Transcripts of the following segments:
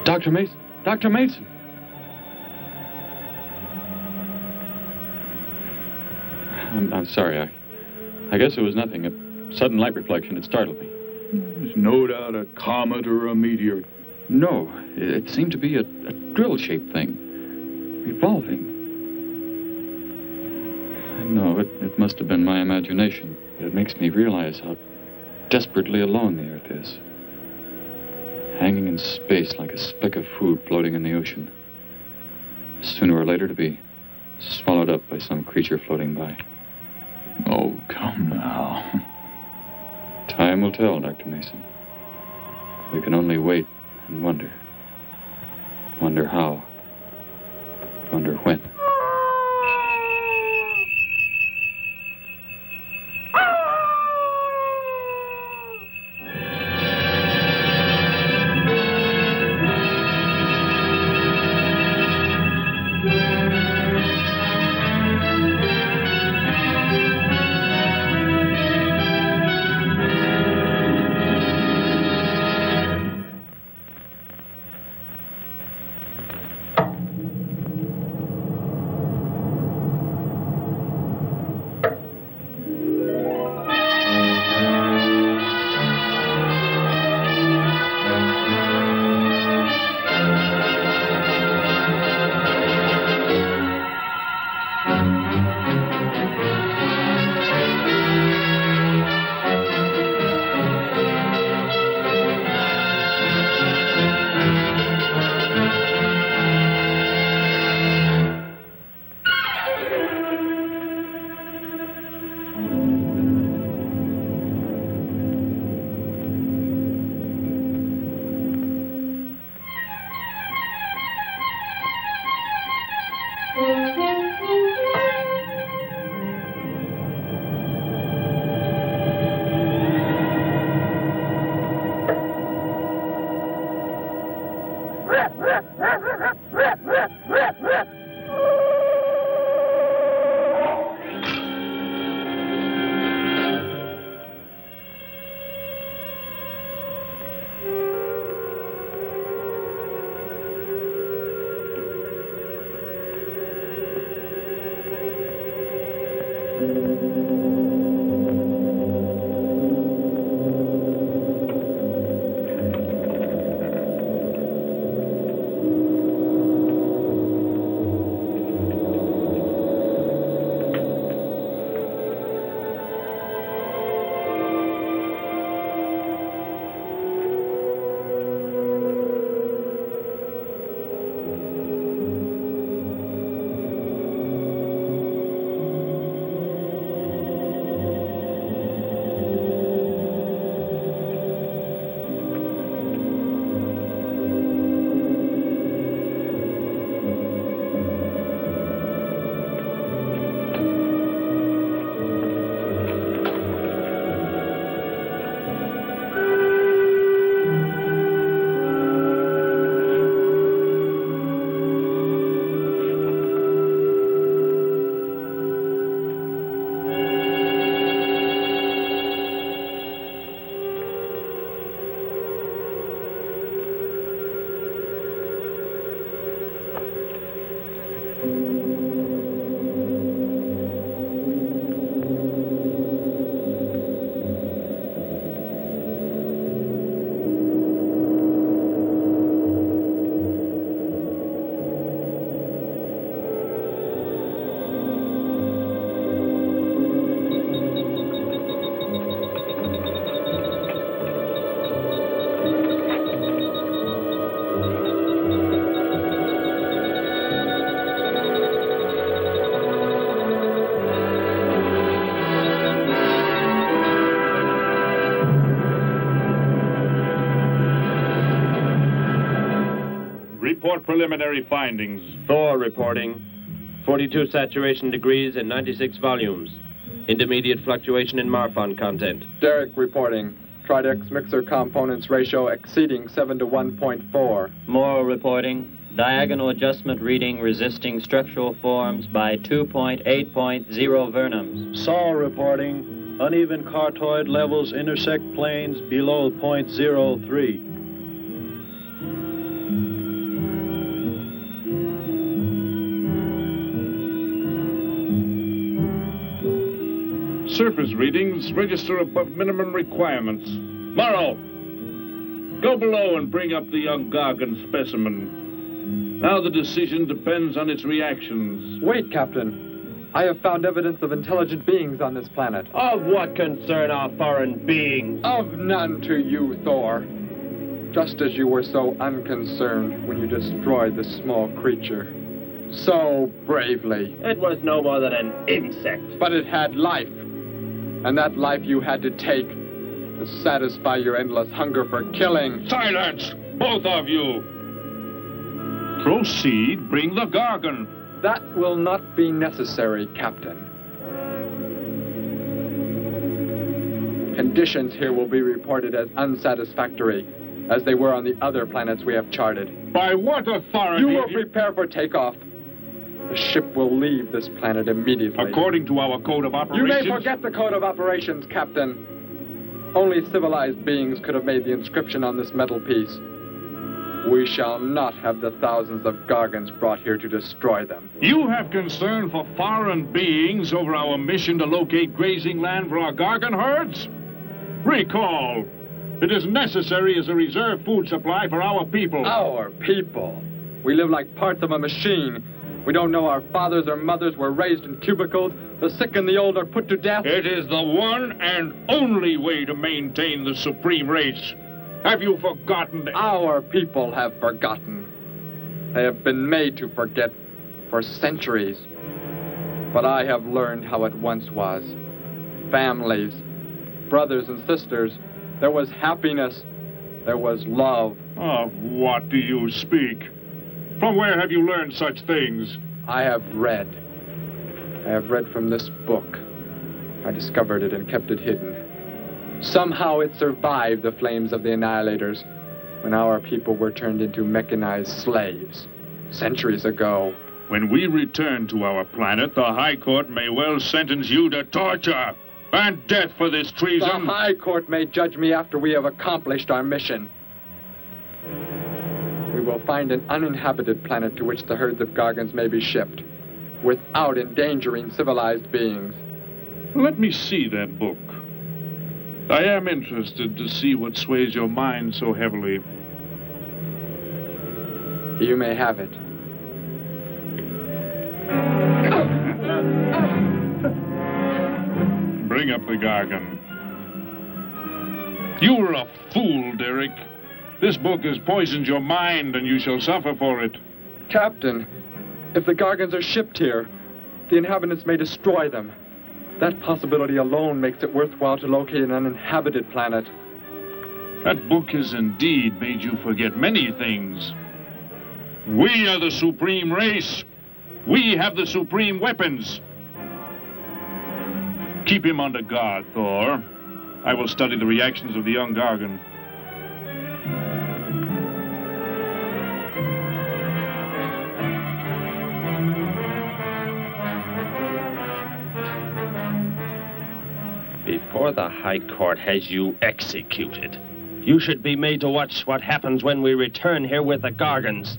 Dr. Mason! Dr. Mason! I'm sorry. I guess it was nothing. A sudden light reflection. It startled me. There's no doubt a comet or a meteor. No, it seemed to be a drill-shaped thing, revolving. No, it must have been my imagination, but it makes me realize how desperately alone the Earth is. Hanging in space like a speck of food floating in the ocean. Sooner or later to be swallowed up by some creature floating by. Oh, come now. Time will tell, Dr. Mason. We can only wait and wonder. Wonder how. Wonder when. Report preliminary findings. Thor reporting. 42 saturation degrees and 96 volumes. Intermediate fluctuation in Marfan content. Derek reporting. Tridex mixer components ratio exceeding 7 to 1.4. Morrow reporting. Diagonal adjustment reading resisting structural forms by 2.8.0 vernums. Saul reporting. Uneven cartoid levels intersect planes below .03. Surface readings register above minimum requirements. Morrow, go below and bring up the young Gargan specimen. Now the decision depends on its reactions. Wait, Captain. I have found evidence of intelligent beings on this planet. Of what concern are foreign beings? Of none to you, Thor. Just as you were so unconcerned when you destroyed the small creature. So bravely. It was no more than an insect. But it had life. And that life you had to take to satisfy your endless hunger for killing. Silence, both of you! Proceed, bring the Gargan. That will not be necessary, Captain. Conditions here will be reported as unsatisfactory, as they were on the other planets we have charted. By what authority? You will prepare for takeoff. The ship will leave this planet immediately. According to our code of operations... You may forget the code of operations, Captain. Only civilized beings could have made the inscription on this metal piece. We shall not have the thousands of Gargans brought here to destroy them. You have concern for foreign beings over our mission to locate grazing land for our Gargan herds? Recall, it is necessary as a reserve food supply for our people. Our people? We live like parts of a machine. We don't know our fathers or mothers were raised in cubicles. The sick and the old are put to death. It is the one and only way to maintain the supreme race. Have you forgotten? Our people have forgotten. They have been made to forget for centuries. But I have learned how it once was. Families, brothers and sisters. There was happiness. There was love. Of what do you speak? From where have you learned such things? I have read. I have read from this book. I discovered it and kept it hidden. Somehow it survived the flames of the Annihilators when our people were turned into mechanized slaves centuries ago. When we return to our planet, the High Court may well sentence you to torture and death for this treason. The High Court may judge me after we have accomplished our mission. We will find an uninhabited planet to which the herds of Gargans may be shipped, without endangering civilized beings. Let me see that book. I am interested to see what sways your mind so heavily. You may have it. Bring up the Gargan. You were a fool, Derek. This book has poisoned your mind, and you shall suffer for it. Captain, if the Gargans are shipped here, the inhabitants may destroy them. That possibility alone makes it worthwhile to locate an uninhabited planet. That book has indeed made you forget many things. We are the supreme race. We have the supreme weapons. Keep him under guard, Thor. I will study the reactions of the young Gargan. Before the High Court has you executed, you should be made to watch what happens when we return here with the Gargans.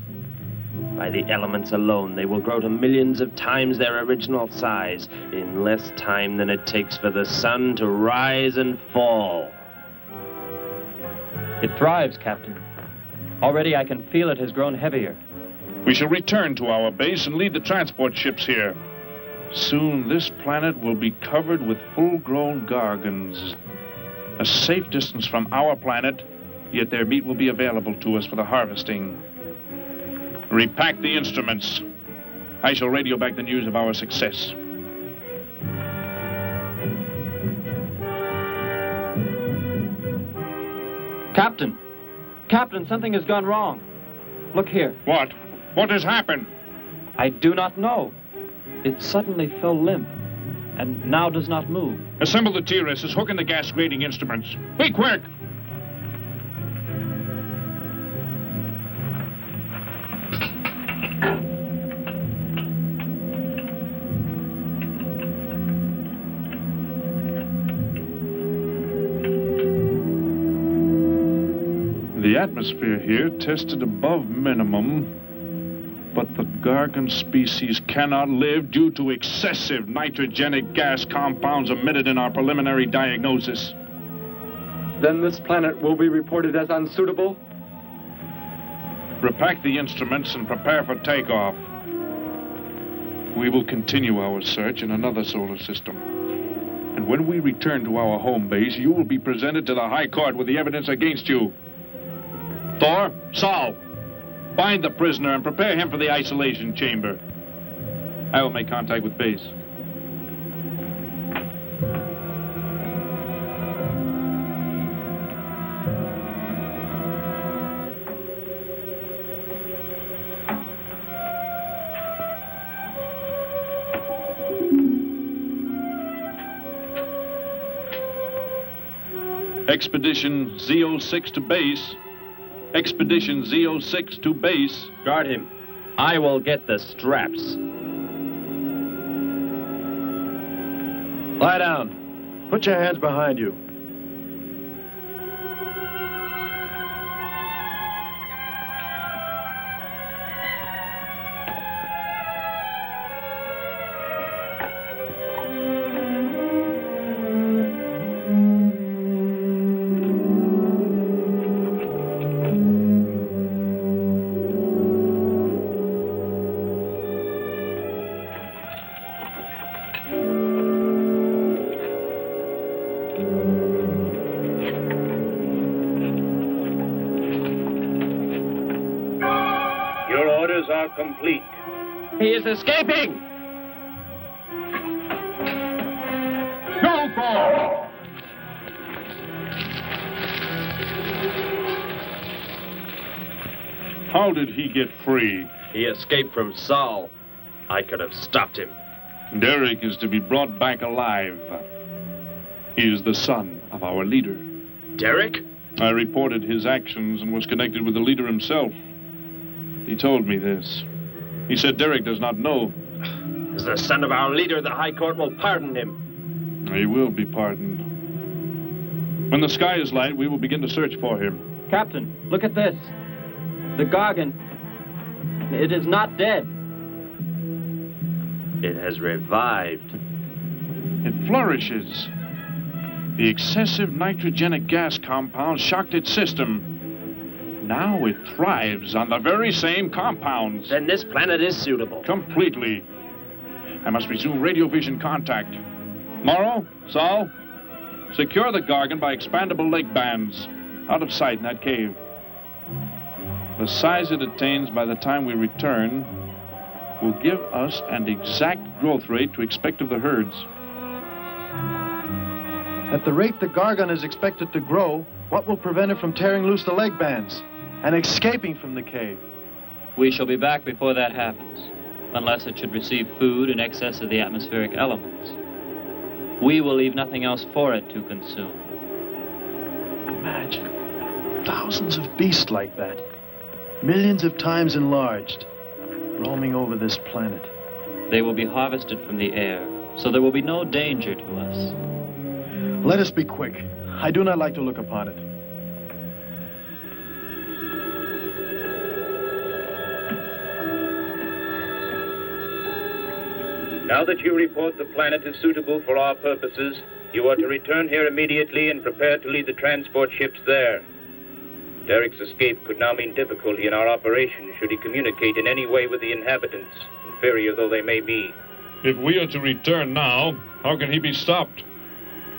By the elements alone, they will grow to millions of times their original size in less time than it takes for the sun to rise and fall. It thrives, Captain. Already I can feel it has grown heavier. We shall return to our base and lead the transport ships here. Soon this planet will be covered with full-grown Gargans. A safe distance from our planet, yet their meat will be available to us for the harvesting. Repack the instruments. I shall radio back the news of our success. Captain! Captain, something has gone wrong. Look here. What? What has happened? I do not know. It suddenly fell limp, and now does not move. Assemble the TRSs, hook in the gas grading instruments. Be quick! The atmosphere here tested above minimum. But the Gargan species cannot live due to excessive nitrogenic gas compounds emitted in our preliminary diagnosis. Then this planet will be reported as unsuitable? Repack the instruments and prepare for takeoff. We will continue our search in another solar system. And when we return to our home base, you will be presented to the High Court with the evidence against you. Thor, Saul, find the prisoner and prepare him for the isolation chamber. I will make contact with base. Expedition Z06 to base. Expedition Z06 to base. Guard him. I will get the straps. Lie down. Put your hands behind you. Are complete. He is escaping! Go for! How did he get free? He escaped from Saul. I could have stopped him. Derek is to be brought back alive. He is the son of our leader. Derek? I reported his actions and was connected with the leader himself. He told me this. He said Derek does not know. As the son of our leader, the High Court will pardon him. He will be pardoned. When the sky is light, we will begin to search for him. Captain, look at this. The Gargan. It is not dead. It has revived. It flourishes. The excessive nitrogenic gas compound shocked its system. Now it thrives on the very same compounds. Then this planet is suitable. Completely. I must resume radio vision contact. Morrow, Saul, secure the Gargan by expandable leg bands. Out of sight in that cave. The size it attains by the time we return will give us an exact growth rate to expect of the herds. At the rate the Gargan is expected to grow, what will prevent it from tearing loose the leg bands and escaping from the cave? We shall be back before that happens, unless it should receive food in excess of the atmospheric elements. We will leave nothing else for it to consume. Imagine thousands of beasts like that, millions of times enlarged, roaming over this planet. They will be harvested from the air, so there will be no danger to us. Let us be quick. I do not like to look upon it. Now that you report the planet is suitable for our purposes, you are to return here immediately and prepare to lead the transport ships there. Derek's escape could now mean difficulty in our operation should he communicate in any way with the inhabitants, inferior though they may be. If we are to return now, how can he be stopped?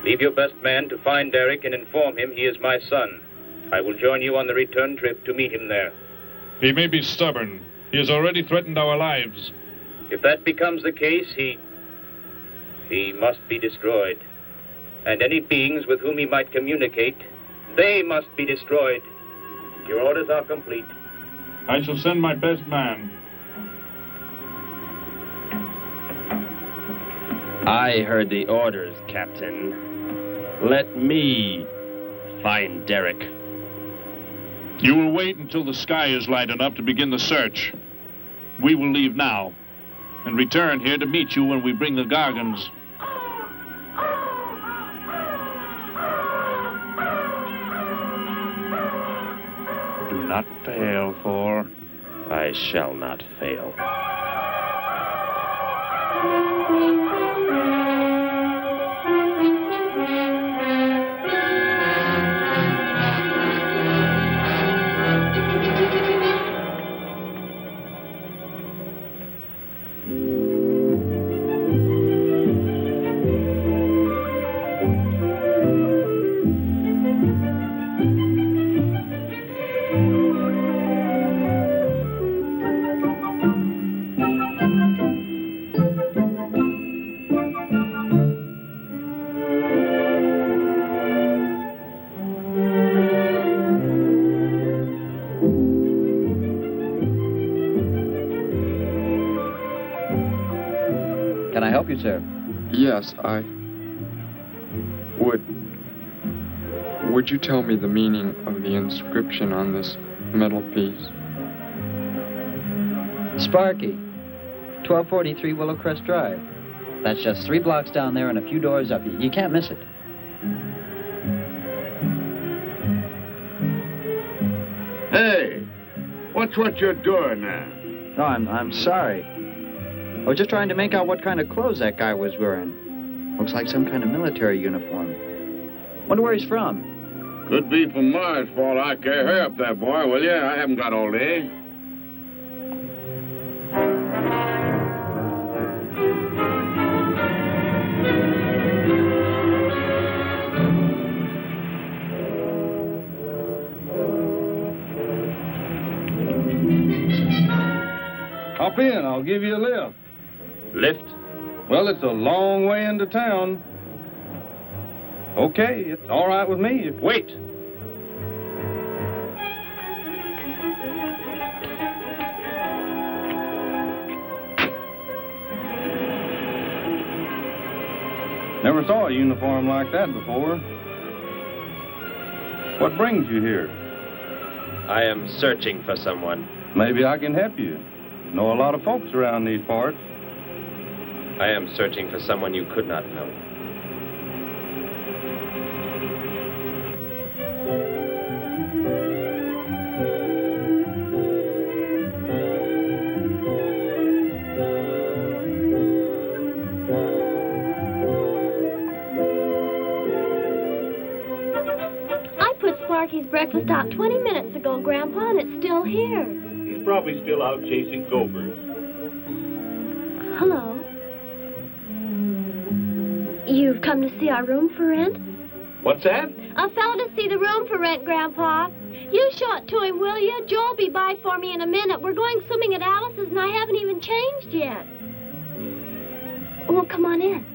Leave your best man to find Derek and inform him he is my son. I will join you on the return trip to meet him there. He may be stubborn. He has already threatened our lives. If that becomes the case, he must be destroyed. And any beings with whom he might communicate, they must be destroyed. Your orders are complete. I shall send my best man. I heard the orders, Captain. Let me find Derek. You will wait until the sky is light enough to begin the search. We will leave now and return here to meet you when we bring the Gargans. Do not fail, Thor. I shall not fail. Can I help you, sir? Yes, I would. Would you tell me the meaning of the inscription on this metal piece? Sparky, 1243 Willowcrest Drive. That's just 3 blocks down there and a few doors up. You can't miss it. Hey, what's what you're doing there? No, I'm sorry. I was just trying to make out what kind of clothes that guy was wearing. Looks like some kind of military uniform. Wonder where he's from. Could be from Mars, for all I care. Hurry up there, boy, will you? I haven't got all day. Hop in, I'll give you a lift. Lift? Well, it's a long way into town. Okay, it's all right with me. Wait! Never saw a uniform like that before. What brings you here? I am searching for someone. Maybe I can help you. Know a lot of folks around these parts. I am searching for someone you could not know. I put Sparky's breakfast out 20 minutes ago, Grandpa, and it's still here. He's probably still out chasing gophers. Hello. You've come to see our room for rent? What's that? A fellow to see the room for rent, Grandpa. You show it to him, will you? Joe'll be by for me in a minute. We're going swimming at Alice's, and I haven't even changed yet. Well, come on in.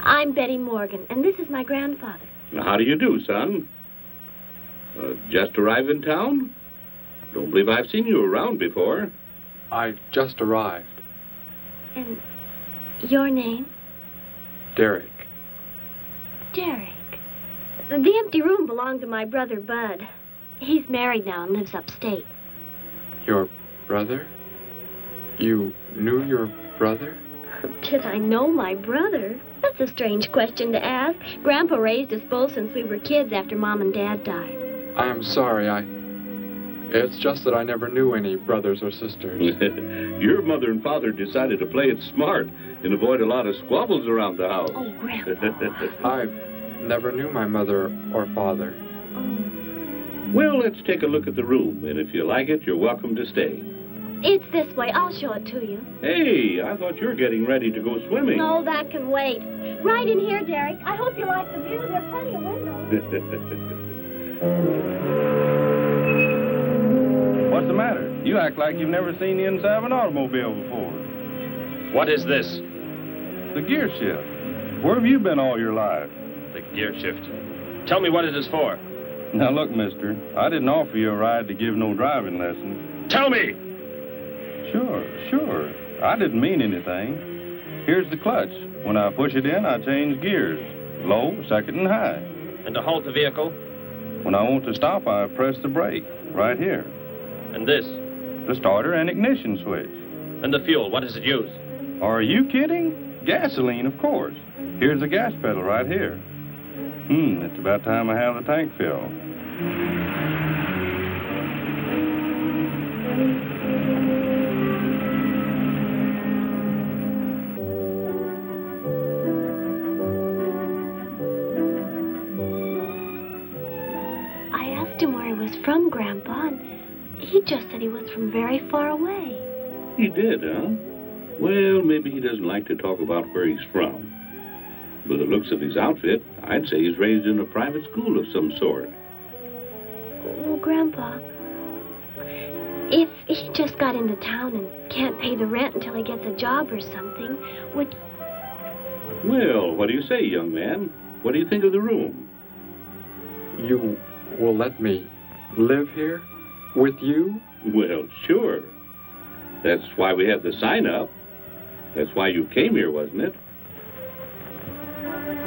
I'm Betty Morgan, and this is my grandfather. How do you do, son? Just arrived in town? Don't believe I've seen you around before. I just arrived. And your name? Derek. Derek. The empty room belonged to my brother, Bud. He's married now and lives upstate. Your brother? You knew your brother? Did I know my brother? That's a strange question to ask. Grandpa raised us both since we were kids after Mom and Dad died. I am sorry, It's just that I never knew any brothers or sisters. Your mother and father decided to play it smart and avoid a lot of squabbles around the house. Oh, Grandpa. I never knew my mother or father. Oh. Well, let's take a look at the room, and if you like it, you're welcome to stay. It's this way. I'll show it to you. Hey, I thought you were getting ready to go swimming. No, that can wait. Right in here, Derek. I hope you like the view. There are plenty of windows. What's the matter? You act like you've never seen the inside of an automobile before. What is this? The gear shift. Where have you been all your life? The gear shift. Tell me what it is for. Now look, mister, I didn't offer you a ride to give no driving lesson. Tell me! Sure. I didn't mean anything. Here's the clutch. When I push it in, I change gears. Low, second, and high. And to halt the vehicle? When I want to stop, I press the brake, right here. And this? The starter and ignition switch. And the fuel, what does it use? Are you kidding? Gasoline, of course. Here's the gas pedal right here. It's about time I have the tank filled. I asked him where he was from, Grandpa, and he just said he was from very far away. He did, huh? Well, maybe he doesn't like to talk about where he's from. By the looks of his outfit, I'd say he's raised in a private school of some sort. Well, Grandpa, if he just got into town and can't pay the rent until he gets a job or something, would... Well, what do you say, young man? What do you think of the room? You will let me live here with you? Well, sure. That's why we had the sign up. That's why you came here, wasn't it?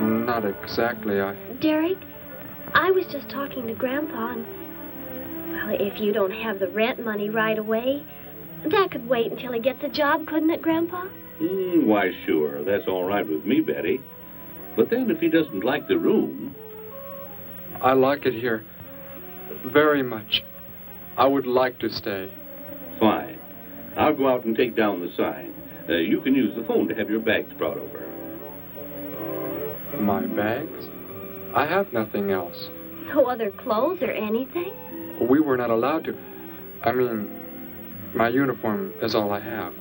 Not exactly, Derek, I was just talking to Grandpa, and... Well, if you don't have the rent money right away, that could wait until he gets a job, couldn't it, Grandpa? Why, sure. That's all right with me, Betty. But then if he doesn't like the room... I like it here very much. I would like to stay. Fine. I'll go out and take down the sign. You can use the phone to have your bags brought over. My bags? I have nothing else. No other clothes or anything? We were not allowed to. I mean, my uniform is all I have.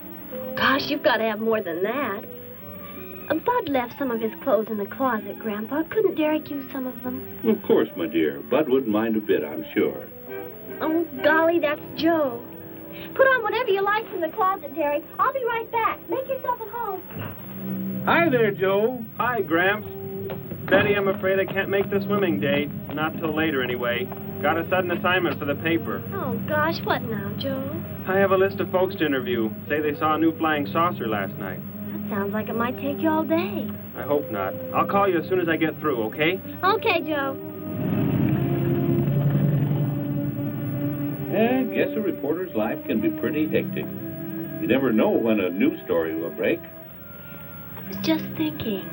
Gosh, you've got to have more than that. Bud left some of his clothes in the closet, Grandpa. Couldn't Derek use some of them? Of course, my dear. Bud wouldn't mind a bit, I'm sure. Oh, golly, that's Joe. Put on whatever you like from the closet, Derek. I'll be right back. Make yourself at home. Hi there, Joe. Hi, Gramps. Betty, I'm afraid I can't make the swimming date. Not till later, anyway. Got a sudden assignment for the paper. Oh, gosh, what now, Joe? I have a list of folks to interview. Say they saw a new flying saucer last night. That sounds like it might take you all day. I hope not. I'll call you as soon as I get through, okay? Okay, Joe. I guess a reporter's life can be pretty hectic. You never know when a news story will break. I was just thinking.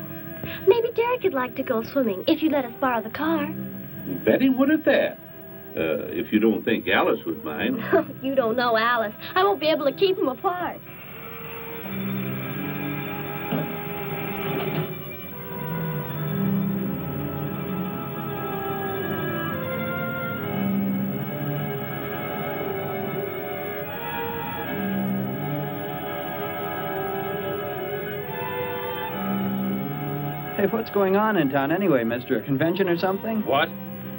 Maybe Derek would like to go swimming if you let us borrow the car. Betty would at that. If you don't think Alice would mind. You don't know Alice. I won't be able to keep them apart. Hey, what's going on in town anyway, mister? A convention or something? What?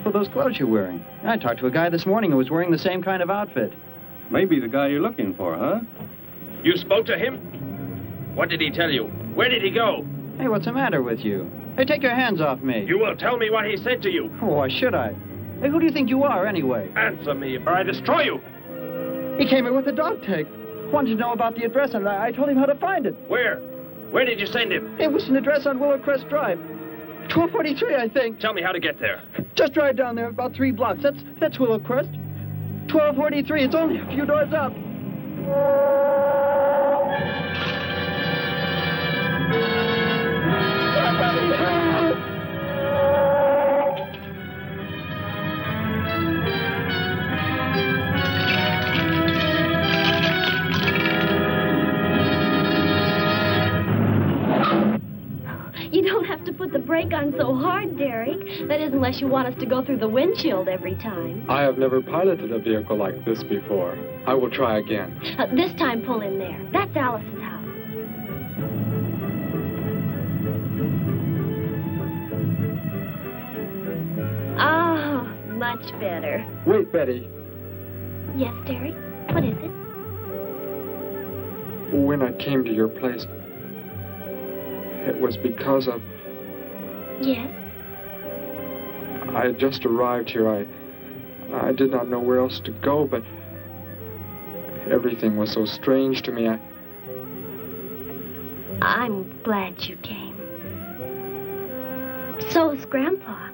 For those clothes you're wearing. I talked to a guy this morning who was wearing the same kind of outfit. Maybe the guy you're looking for, huh? You spoke to him? What did he tell you? Where did he go? Hey, what's the matter with you? Hey, take your hands off me. You will tell me what he said to you. Oh, why should I? Hey, who do you think you are, anyway? Answer me, or I destroy you. He came here with a dog tag. Wanted to know about the address, and I told him how to find it. Where? Where did you send him? It was an address on Willow Crest Drive. 1243, I think. Tell me how to get there. Just drive down there about 3 blocks. That's Willow Crest. 1243. It's only a few doors up. You don't have to put the brake on so hard, Derek. That is, unless you want us to go through the windshield every time. I have never piloted a vehicle like this before. I will try again. This time, pull in there. That's Alice's house. Oh, much better. Wait, Betty. Yes, Derek? What is it? When I came to your place, it was because of... Yes? I had just arrived here. I did not know where else to go, but everything was so strange to me. I'm glad you came. So is Grandpa.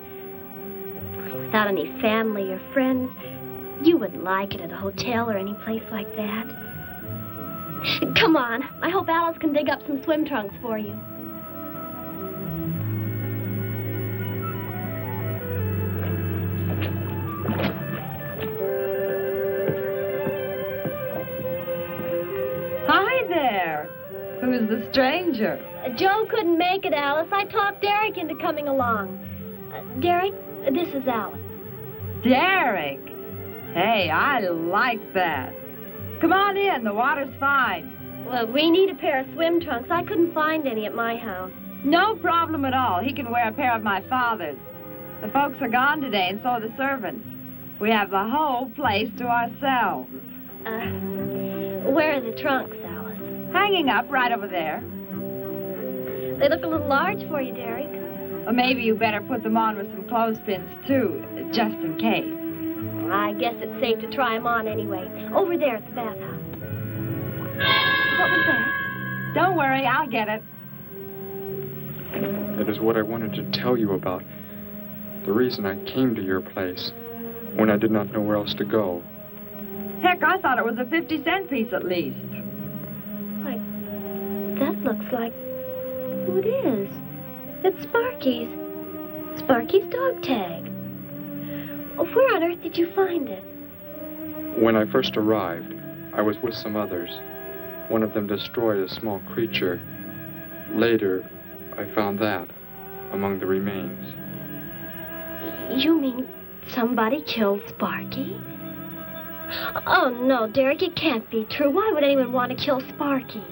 Without any family or friends, you wouldn't like it at a hotel or any place like that. Come on. I hope Alice can dig up some swim trunks for you. Who's the stranger? Joe couldn't make it, Alice. I talked Derek into coming along. Derek, this is Alice. Derek? Hey, I like that. Come on in, the water's fine. Well, we need a pair of swim trunks. I couldn't find any at my house. No problem at all. He can wear a pair of my father's. The folks are gone today, and so are the servants. We have the whole place to ourselves. Where are the trunks, Alice? Hanging up right over there. They look a little large for you, Derek. Well, maybe you better put them on with some clothespins, too, just in case. I guess it's safe to try them on anyway. Over there at the bathhouse. What was that? Don't worry, I'll get it. It is what I wanted to tell you about. The reason I came to your place when I did not know where else to go. Heck, I thought it was a 50-cent piece at least. Why, that looks like... who it is. It's Sparky's. Sparky's dog tag. Where on earth did you find it? When I first arrived, I was with some others. One of them destroyed a small creature. Later, I found that among the remains. You mean somebody killed Sparky? Oh, no, Derek, it can't be true. Why would anyone want to kill Sparky?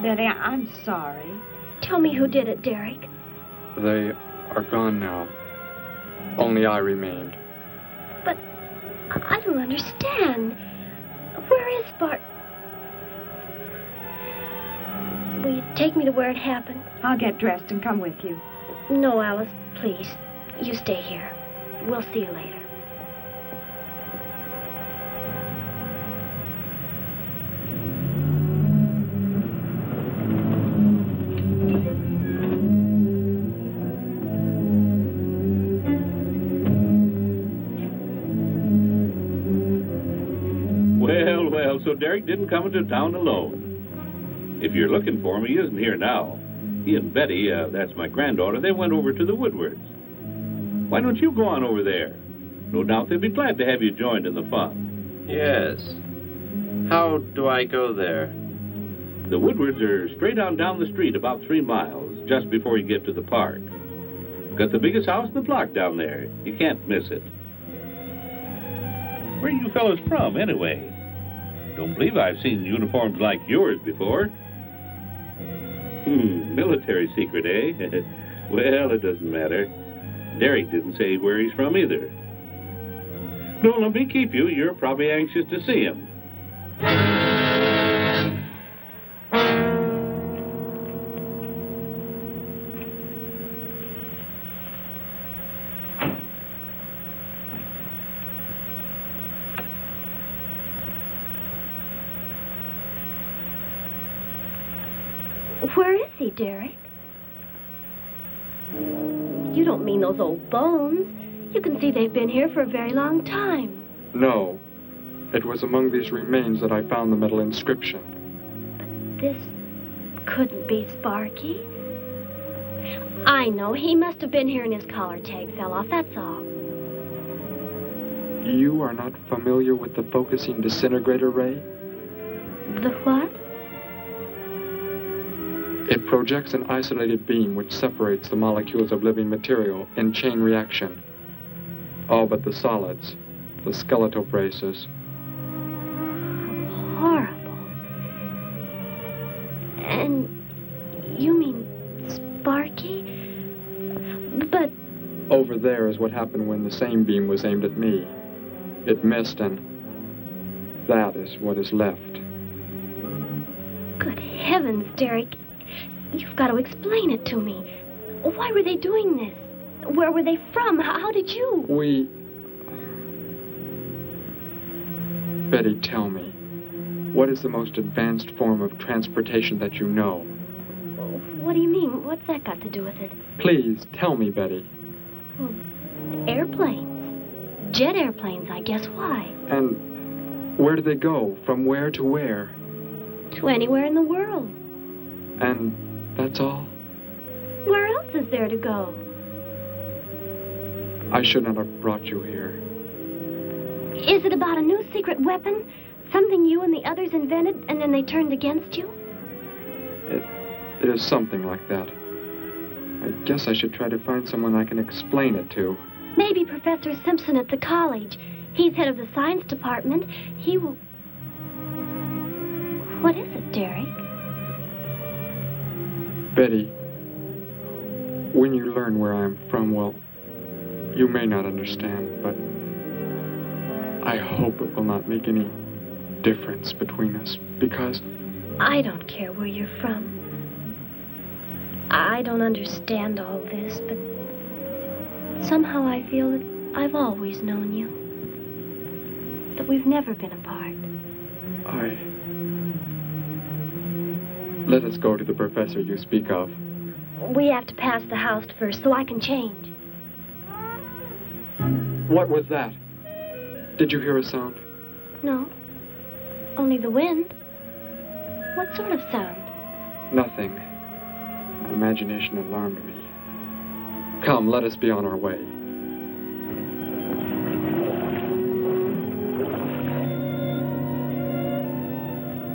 Betty, I'm sorry. Tell me who did it, Derek. They are gone now. Only I remained. But I don't understand. Where is Sparky? Will you take me to where it happened? I'll get dressed and come with you. No, Alice, please. You stay here. We'll see you later. Well, so Derek didn't come into town alone. If you're looking for him, he isn't here now. He and Betty, that's my granddaughter, they went over to the Woodwards. Why don't you go on over there? No doubt they'd be glad to have you joined in the fun. Yes. How do I go there? The Woodwards are straight on down the street about 3 miles, just before you get to the park. Got the biggest house in the block down there. You can't miss it. Where are you fellas from, anyway? Don't believe I've seen uniforms like yours before. Military secret, eh? Well, it doesn't matter. Derek didn't say where he's from either. Don't let me keep you. You're probably anxious to see him. Where is he, Derek? You don't mean those old bones. You can see they've been here for a very long time. No. It was among these remains that I found the metal inscription. But this couldn't be Sparky. I know. He must have been here and his collar tag fell off, that's all. You are not familiar with the focusing disintegrator ray? The what? It projects an isolated beam which separates the molecules of living material in chain reaction. All but the solids, the skeletal braces. Horrible. And you mean Sparky? But... Over there is what happened when the same beam was aimed at me. It missed, and that is what is left. Good heavens, Derek. You've got to explain it to me. Why were they doing this? Where were they from? How did you? Betty, tell me. What is the most advanced form of transportation that you know? What do you mean? What's that got to do with it? Please, tell me, Betty. Well, airplanes. Jet airplanes, I guess. Why? And where do they go? From where to where? To anywhere in the world. And that's all? Where else is there to go? I should not have brought you here. Is it about a new secret weapon? Something you and the others invented and then they turned against you? It is something like that. I guess I should try to find someone I can explain it to. Maybe Professor Simpson at the college. He's head of the science department. He will... What is it, Derek? Betty, when you learn where I'm from, well, you may not understand, but I hope it will not make any difference between us, because... I don't care where you're from. I don't understand all this, but somehow I feel that I've always known you. That we've never been apart. Let us go to the professor you speak of. We have to pass the house first so I can change. What was that? Did you hear a sound? No. Only the wind. What sort of sound? Nothing. My imagination alarmed me. Come, let us be on our way.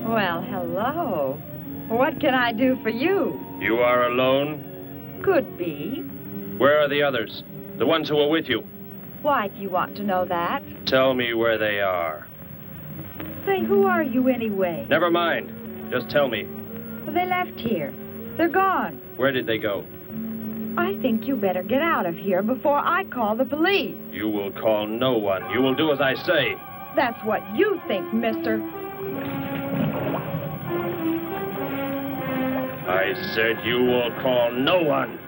Well, hello. What can I do for you? You are alone? Could be. Where are the others? The ones who were with you? Why do you want to know that? Tell me where they are. Say, who are you anyway? Never mind. Just tell me. Well, they left here. They're gone. Where did they go? I think you better get out of here before I call the police. You will call no one. You will do as I say. That's what you think, mister. I said you will call no one.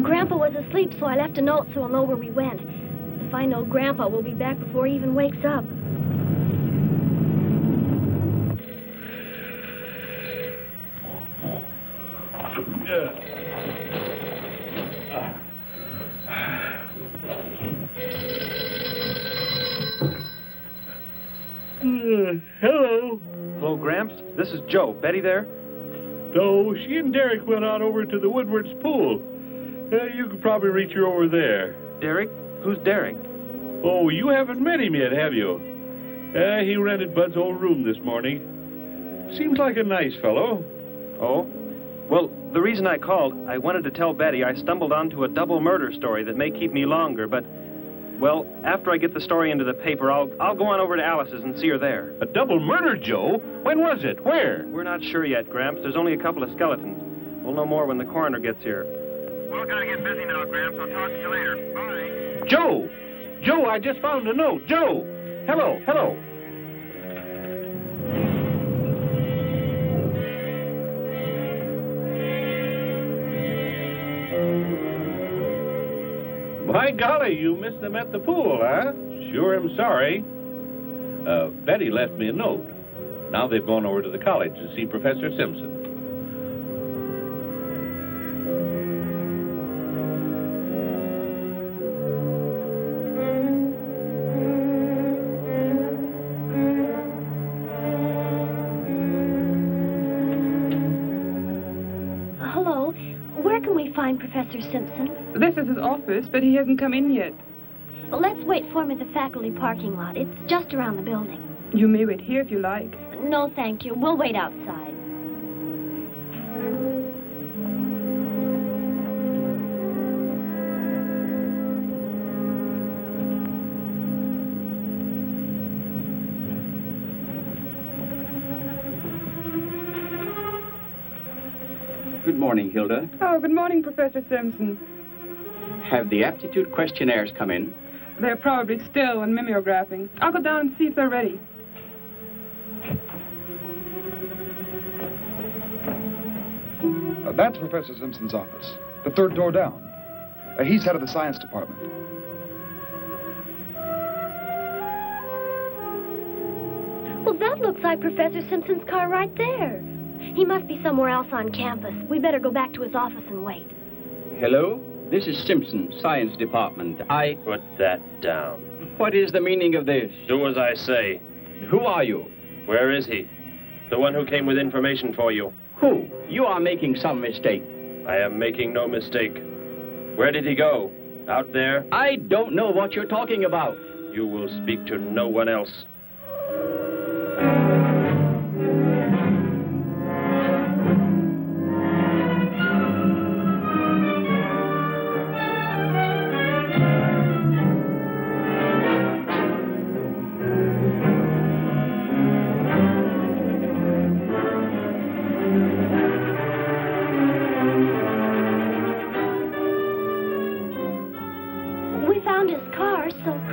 Grandpa was asleep, so I left a note so I'll know where we went. If I know Grandpa, we'll be back before he even wakes up. Hello. Hello, Gramps. This is Joe. Betty there? No, she and Derek went out over to the Woodward's pool. You could probably reach her over there. Derek? Who's Derek? Oh, you haven't met him yet, have you? He rented Bud's old room this morning. Seems like a nice fellow. Oh? Well, the reason I called, I wanted to tell Betty I stumbled onto a double murder story that may keep me longer, but, well, after I get the story into the paper, I'll go on over to Alice's and see her there. A double murder, Joe? When was it? Where? We're not sure yet, Gramps. There's only a couple of skeletons. We'll know more when the coroner gets here. Well, gotta get busy now, Gramps. I'll talk to you later. Bye. Joe! Joe, I just found a note. Joe! Hello, hello. By golly, you missed them at the pool, huh? Sure am sorry. Betty left me a note. Now they've gone over to the college to see Professor Simpson. Hello. Where can we find Professor Simpson? This is his office, but he hasn't come in yet. Well, let's wait for him at the faculty parking lot. It's just around the building. You may wait here if you like. No, thank you. We'll wait outside. Good morning, Hilda. Oh, good morning, Professor Simpson. Have the aptitude questionnaires come in? They're probably still in mimeographing. I'll go down and see if they're ready. That's Professor Simpson's office. The third door down. He's head of the science department. Well, that looks like Professor Simpson's car right there. He must be somewhere else on campus. We better go back to his office and wait. Hello? This is Simpson, science department. Put that down. What is the meaning of this? Do as I say. Who are you? Where is he? The one who came with information for you. Who? You are making some mistake. I am making no mistake. Where did he go? Out there? I don't know what you're talking about. You will speak to no one else.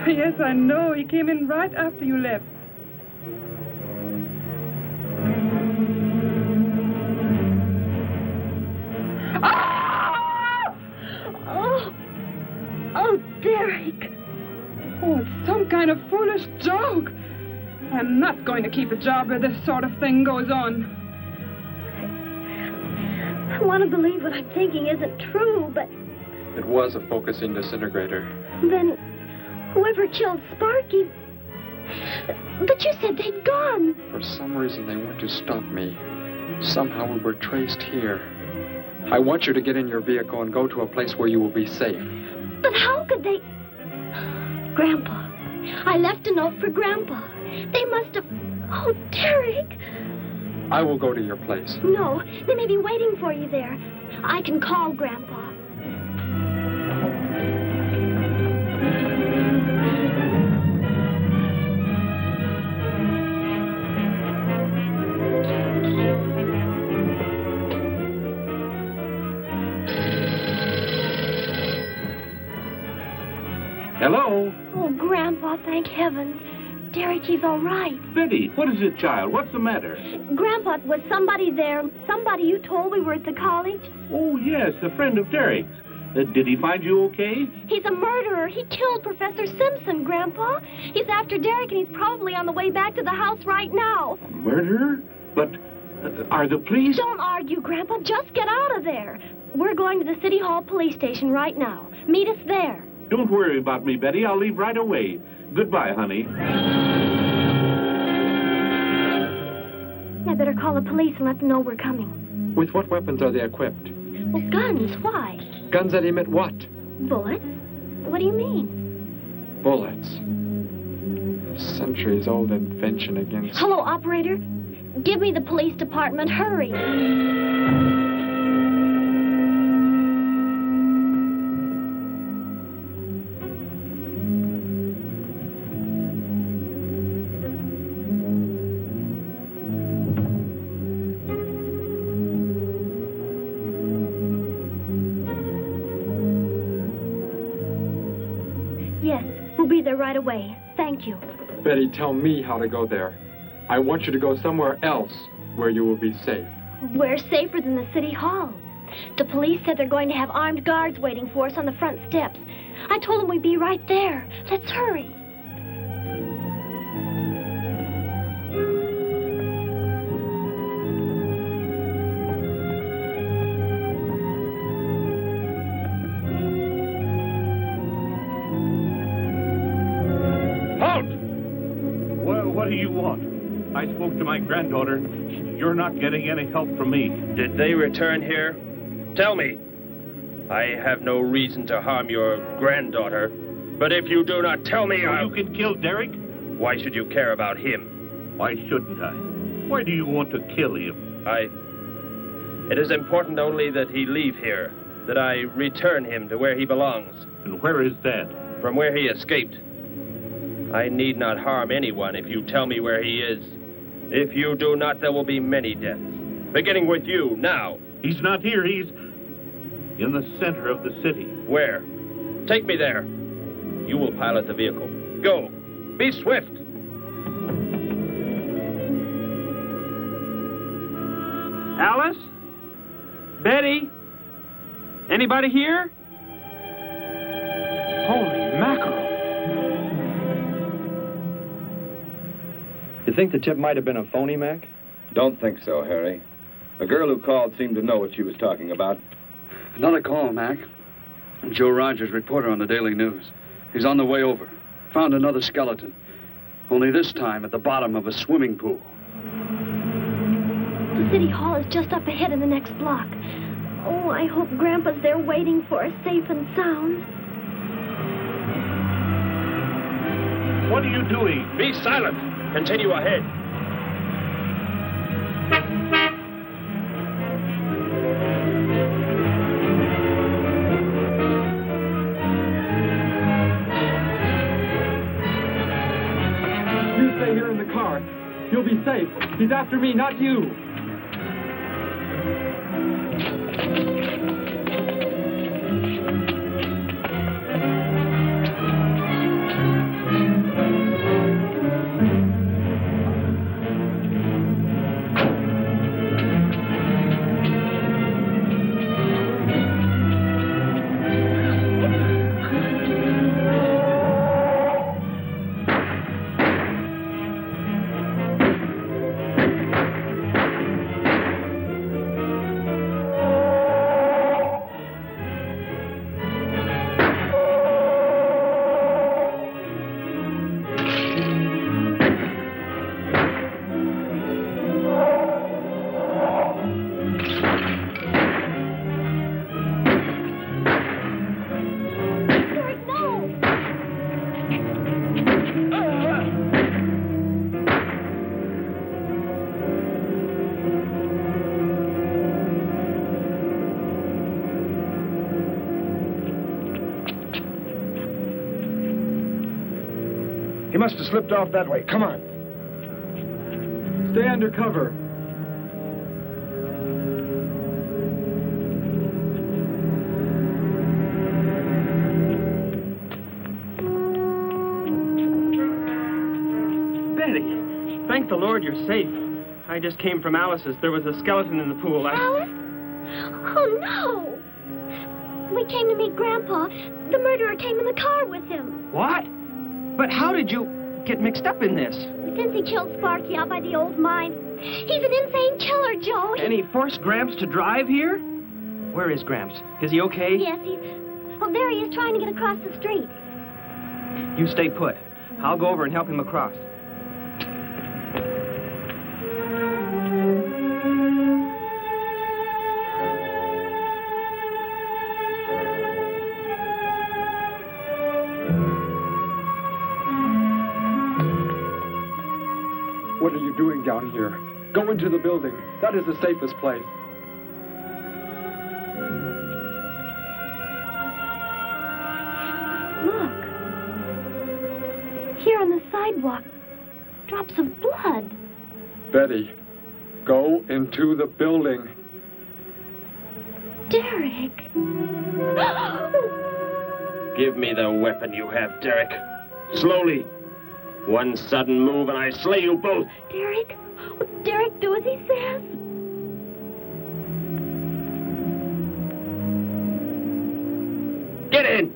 Yes, I know. He came in right after you left. Ah! Oh, Derek. Oh, it's some kind of foolish joke. I'm not going to keep a job where this sort of thing goes on. I want to believe what I'm thinking isn't true, but... It was a focusing disintegrator. Then whoever killed Sparky... But you said they'd gone. For some reason, they want to stop me. Somehow we were traced here. I want you to get in your vehicle and go to a place where you will be safe. But how could they... Grandpa. I left a note for Grandpa. They must have... Oh, Derek. I will go to your place. No, they may be waiting for you there. I can call Grandpa. Hello? Oh, Grandpa, thank heavens. Derek, he's all right. Betty, what is it, child? What's the matter? Grandpa, was somebody there? Somebody you told we were at the college? Oh, yes, a friend of Derek's. Did he find you okay? He's a murderer. He killed Professor Simpson, Grandpa. He's after Derek, and he's probably on the way back to the house right now. A murderer? But are the police... Don't argue, Grandpa. Just get out of there. We're going to the City Hall police station right now. Meet us there. Don't worry about me, Betty. I'll leave right away. Goodbye, honey. I better call the police and let them know we're coming. With what weapons are they equipped? Well, guns. Why? Guns that emit what? Bullets? What do you mean? Bullets. A centuries-old invention against... Hello, operator. Give me the police department. Hurry. Be there right away. Thank you. Betty, tell me how to go there. I want you to go somewhere else where you will be safe. We're safer than the City Hall. The police said they're going to have armed guards waiting for us on the front steps. I told them we'd be right there. Let's hurry. What do you want? I spoke to my granddaughter. You're not getting any help from me. Did they return here? Tell me. I have no reason to harm your granddaughter, but if you do not tell me, You can kill Derek? Why should you care about him? Why shouldn't I? Why do you want to kill him? It is important only that he leave here, that I return him to where he belongs. And where is that? From where he escaped. I need not harm anyone if you tell me where he is. If you do not, there will be many deaths. Beginning with you, now. He's not here. He's in the center of the city. Where? Take me there. You will pilot the vehicle. Go. Be swift. Alice? Betty? Anybody here? Holy mackerel. You think the tip might have been a phony, Mac? Don't think so, Harry. The girl who called seemed to know what she was talking about. Another call, Mac. Joe Rogers, reporter on the Daily News. He's on the way over. Found another skeleton. Only this time at the bottom of a swimming pool. The city hall is just up ahead in the next block. Oh, I hope Grandpa's there waiting for us safe and sound. What are you doing? Be silent. Continue ahead. You stay here in the car. You'll be safe. He's after me, not you. He must have slipped off that way. Come on. Stay under cover. Betty, thank the Lord you're safe. I just came from Alice's. There was a skeleton in the pool. Alice? Oh, no. We came to meet Grandpa. The murderer came in the car with him. What? But how did you get mixed up in this? Since he killed Sparky out by the old mine. He's an insane killer, Joe. And he forced Gramps to drive here? Where is Gramps? Is he okay? Yes, he's... Oh, there he is trying to get across the street. You stay put. I'll go over and help him across. What are you doing down here? Go into the building. That is the safest place. Look. Here on the sidewalk. Drops of blood. Betty, go into the building. Derek. Give me the weapon you have, Derek. Slowly. One sudden move and I slay you both. Derek? Will Derek do as he says? Get in!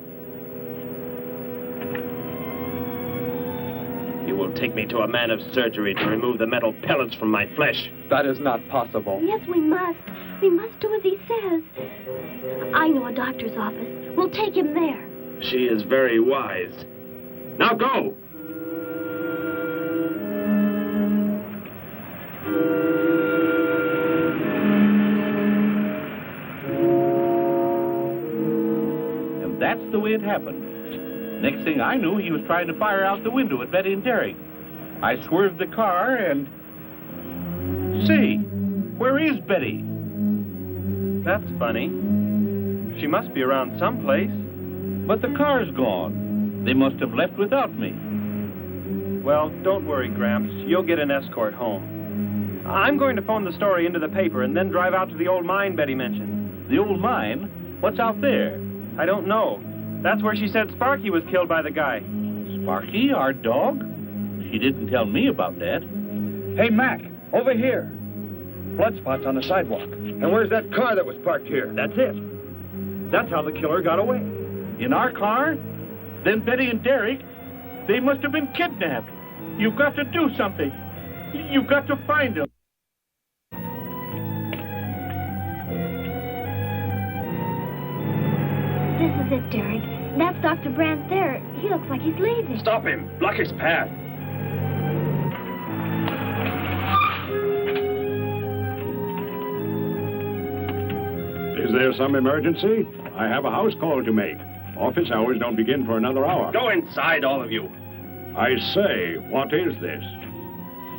You will take me to a man of surgery to remove the metal pellets from my flesh. That is not possible. Yes, we must. We must do as he says. I know a doctor's office. We'll take him there. She is very wise. Now go! That's the way it happened. Next thing I knew, he was trying to fire out the window at Betty and Derek. I swerved the car and... Say, where is Betty? That's funny. She must be around someplace. But the car's gone. They must have left without me. Well, don't worry, Gramps. You'll get an escort home. I'm going to phone the story into the paper and then drive out to the old mine Betty mentioned. The old mine? What's out there? I don't know. That's where she said Sparky was killed by the guy. Sparky, our dog? She didn't tell me about that. Hey, Mac, over here. Blood spots on the sidewalk. And where's that car that was parked here? That's it. That's how the killer got away. In our car? Then Betty and Derek, they must have been kidnapped. You've got to do something. You've got to find them. This is it, Derek. That's Dr. Brandt there. He looks like he's leaving. Stop him. Block his path. Is there some emergency? I have a house call to make. Office hours don't begin for another hour. Go inside, all of you. I say, what is this?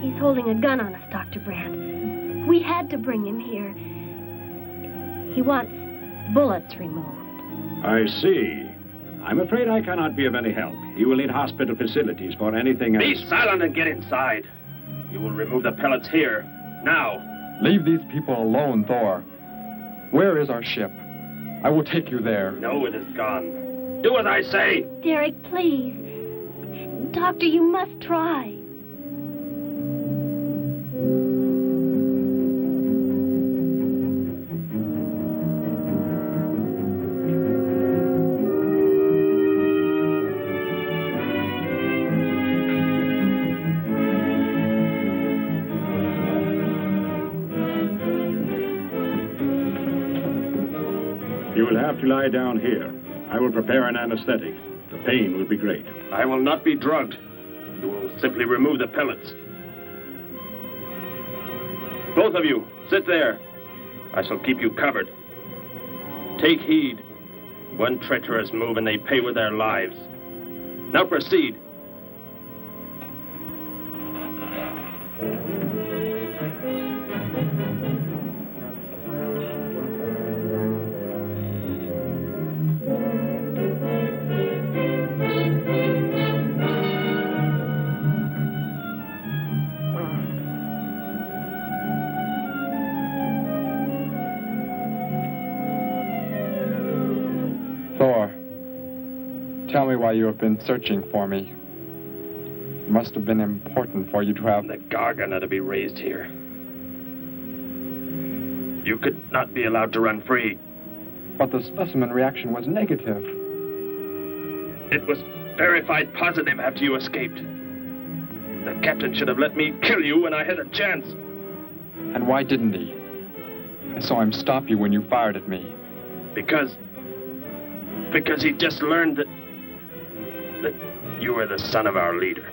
He's holding a gun on us, Dr. Brandt. We had to bring him here. He wants bullets removed. I see. I'm afraid I cannot be of any help. You will need hospital facilities for anything else. Be silent and get inside. You will remove the pellets here, now. Leave these people alone, Thor. Where is our ship? I will take you there. No, it is gone. Do as I say. Derek, please. Doctor, you must try. You will have to lie down here. I will prepare an anesthetic. The pain will be great. I will not be drugged. You will simply remove the pellets. Both of you, sit there. I shall keep you covered. Take heed. One treacherous move and they pay with their lives. Now proceed. Tell me why you have been searching for me. It must have been important for you to have... The Gargant are to be raised here. You could not be allowed to run free. But the specimen reaction was negative. It was verified positive after you escaped. The captain should have let me kill you when I had a chance. And why didn't he? I saw him stop you when you fired at me. Because he just learned that you were the son of our leader.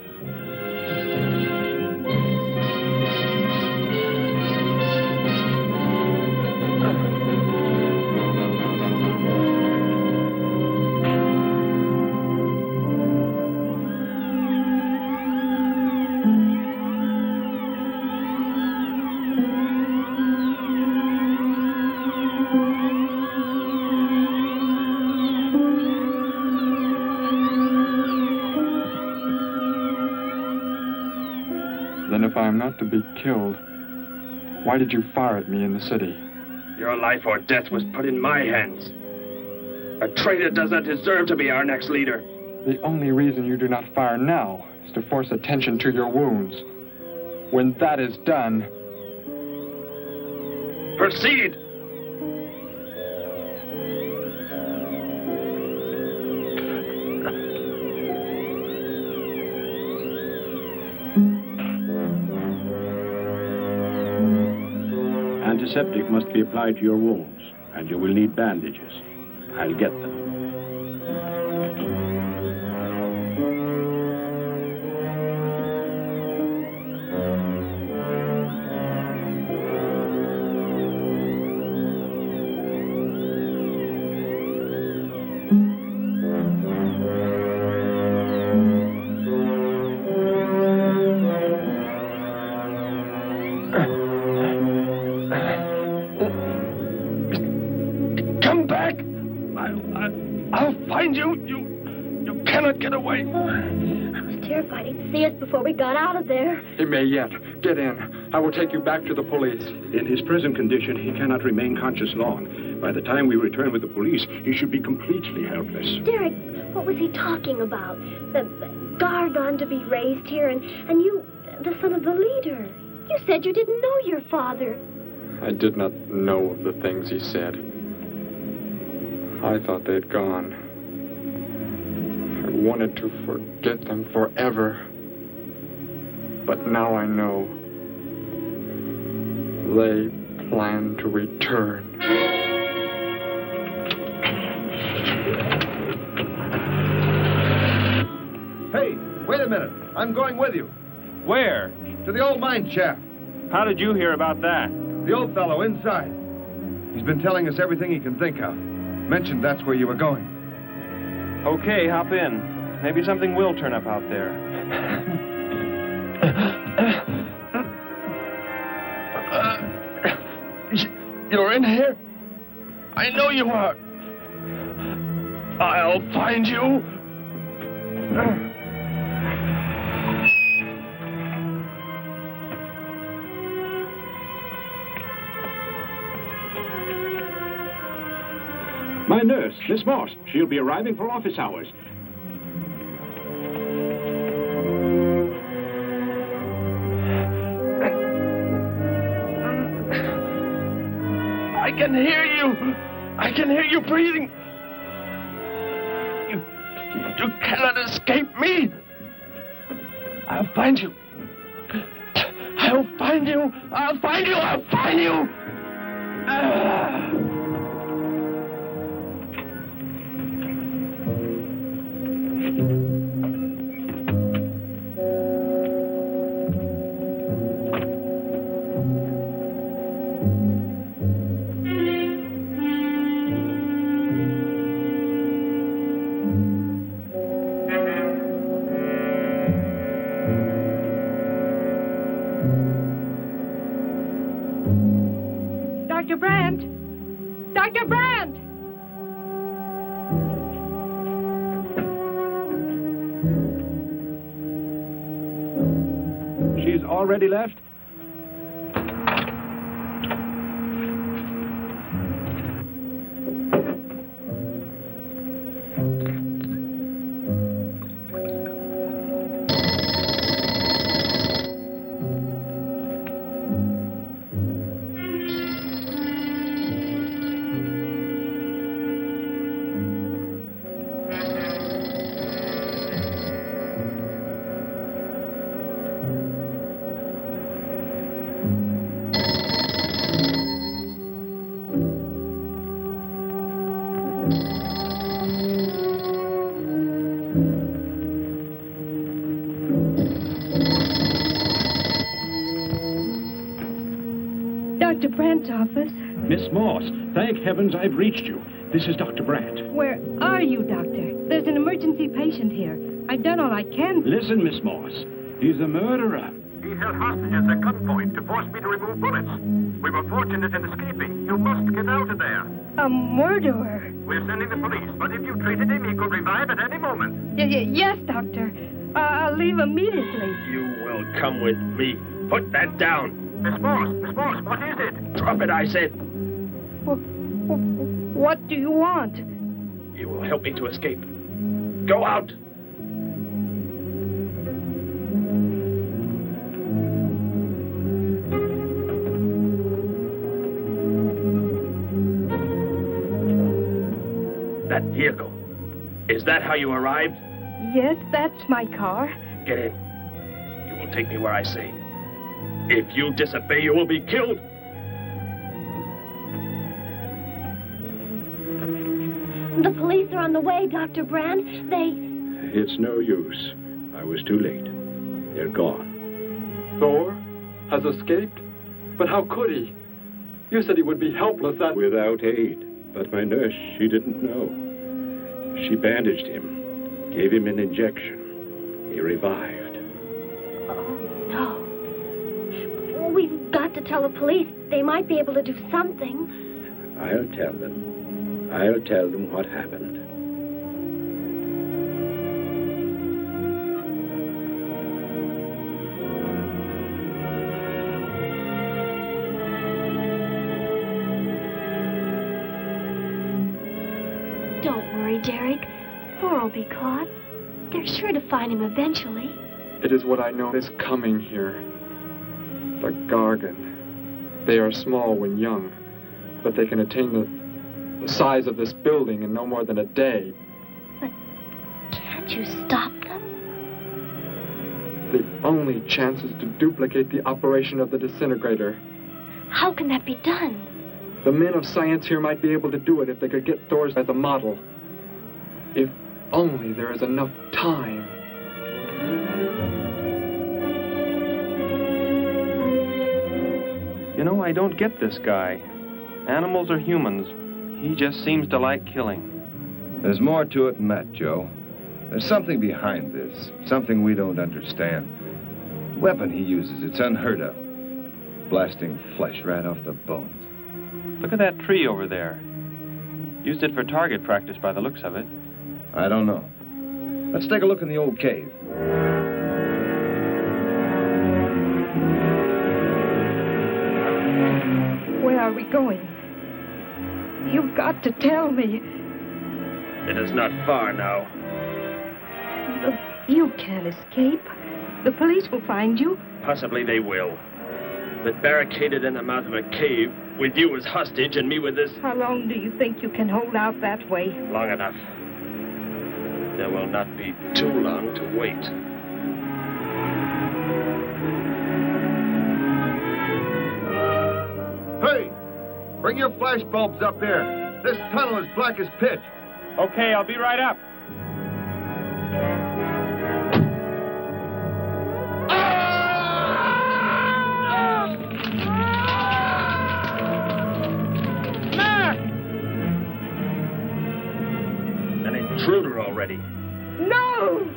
If I am not to be killed, why did you fire at me in the city? Your life or death was put in my hands. A traitor does not deserve to be our next leader. The only reason you do not fire now is to force attention to your wounds. When that is done... Proceed! Antiseptic must be applied to your wounds, and you will need bandages. I'll get them. See us before we got out of there. He may yet. Get in. I will take you back to the police. In his present condition, he cannot remain conscious long. By the time we return with the police, he should be completely helpless. Derek, what was he talking about? The Gargant to be raised here, and you, the son of the leader. You said you didn't know your father. I did not know of the things he said. I thought they'd gone. I wanted to forget them forever. But now I know. They plan to return. Hey, wait a minute. I'm going with you. Where? To the old mine shaft. How did you hear about that? The old fellow inside. He's been telling us everything he can think of. Mentioned that's where you were going. Okay, hop in. Maybe something will turn up out there. You're in here? I know you are. I'll find you. My nurse, Miss Morse. She'll be arriving for office hours. I can hear you. I can hear you breathing. You cannot escape me. I'll find you. I'll find you. I'll find you. I'll find you. Dr. Brandt! Dr. Brandt! She's already left? Dr. Brandt's office. Miss Morse, thank heavens I've reached you. This is Dr. Brandt. Where are you, Doctor? There's an emergency patient here. I've done all I can. Listen, Miss Morse. He's a murderer. He held hostages at gunpoint to force me to remove bullets. We were fortunate in escaping. You must get out of there. A murderer? We're sending the police, but if you treated him, he could revive at any moment. Yes, Doctor. I'll leave immediately. You will come with me. Put that down. Miss Morse, what is it? Drop it, I said. What do you want? You will help me to escape. Go out. That vehicle. Is that how you arrived? Yes, that's my car. Get in. You will take me where I say. If you disobey, you will be killed. The police are on the way, Dr. Brandt. It's no use. I was too late. They're gone. Thor has escaped? But how could he? You said he would be helpless Without aid. But my nurse, she didn't know. She bandaged him, gave him an injection. He revived. Oh, no. We've got to tell the police. They might be able to do something. I'll tell them. I'll tell them what happened. Don't worry, Derek. Thor will be caught. They're sure to find him eventually. It is what I know is coming here. The Gargan. They are small when young, but they can attain the size of this building in no more than a day. But can't you stop them? The only chance is to duplicate the operation of the disintegrator. How can that be done? The men of science here might be able to do it if they could get Thor's as a model. If only there is enough time. You know, I don't get this guy. Animals or humans, he just seems to like killing. There's more to it than that, Joe. There's something behind this, something we don't understand. The weapon he uses, it's unheard of. Blasting flesh right off the bones. Look at that tree over there. Used it for target practice by the looks of it. I don't know. Let's take a look in the old cave. Where are we going? You've got to tell me. It is not far now. You can't escape. The police will find you. Possibly they will. But barricaded in the mouth of a cave, with you as hostage and me with this... How long do you think you can hold out that way? Long enough. There will not be too long to wait. Hey! Bring your flash bulbs up here. This tunnel is black as pitch. Okay, I'll be right up. Intruder already. No!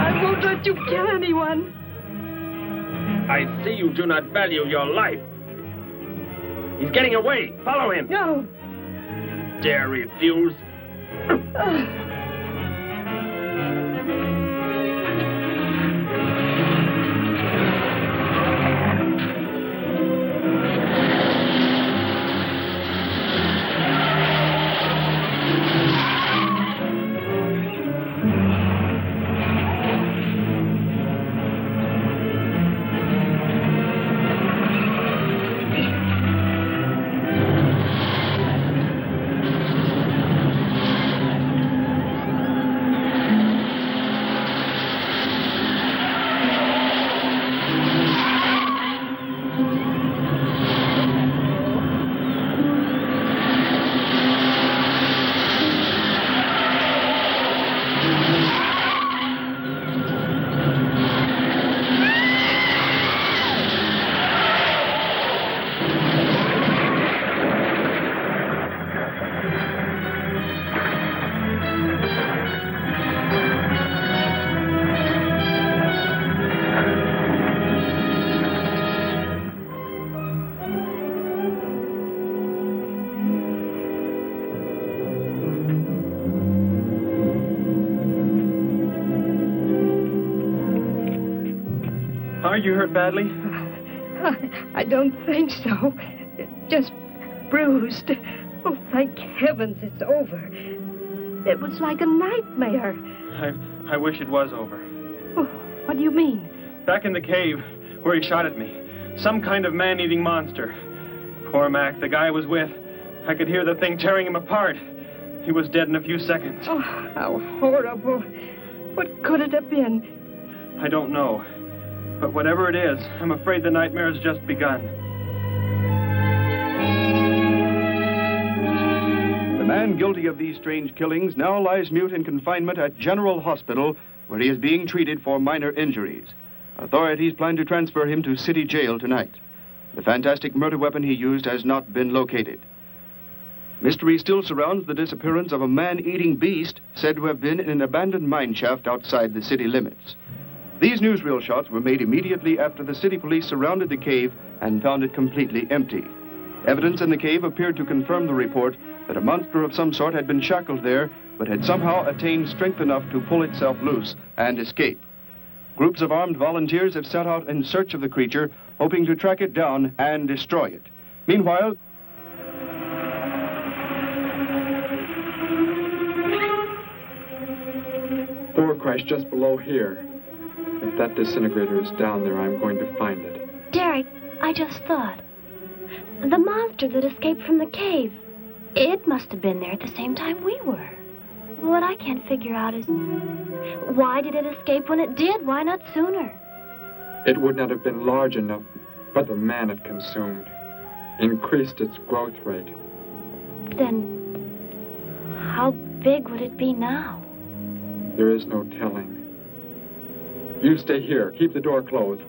I won't let you kill anyone. I see you do not value your life. He's getting away. Follow him. No. Dare refuse? Are you hurt badly? I don't think so. Just bruised. Oh, thank heavens it's over. It was like a nightmare. I wish it was over. Oh, what do you mean? Back in the cave where he shot at me. Some kind of man-eating monster. Poor Mac, the guy I was with. I could hear the thing tearing him apart. He was dead in a few seconds. Oh, how horrible. What could it have been? I don't know. But whatever it is, I'm afraid the nightmare has just begun. The man guilty of these strange killings now lies mute in confinement at General Hospital, where he is being treated for minor injuries. Authorities plan to transfer him to City Jail tonight. The fantastic murder weapon he used has not been located. Mystery still surrounds the disappearance of a man-eating beast said to have been in an abandoned mine shaft outside the city limits. These newsreel shots were made immediately after the city police surrounded the cave and found it completely empty. Evidence in the cave appeared to confirm the report that a monster of some sort had been shackled there, but had somehow attained strength enough to pull itself loose and escape. Groups of armed volunteers have set out in search of the creature, hoping to track it down and destroy it. Meanwhile, Thor crashed just below here. If that disintegrator is down there, I'm going to find it. Derek, I just thought. The monster that escaped from the cave. It must have been there at the same time we were. What I can't figure out is, why did it escape when it did? Why not sooner? It would not have been large enough, but the man it consumed increased its growth rate. Then, how big would it be now? There is no telling. You stay here. Keep the door closed.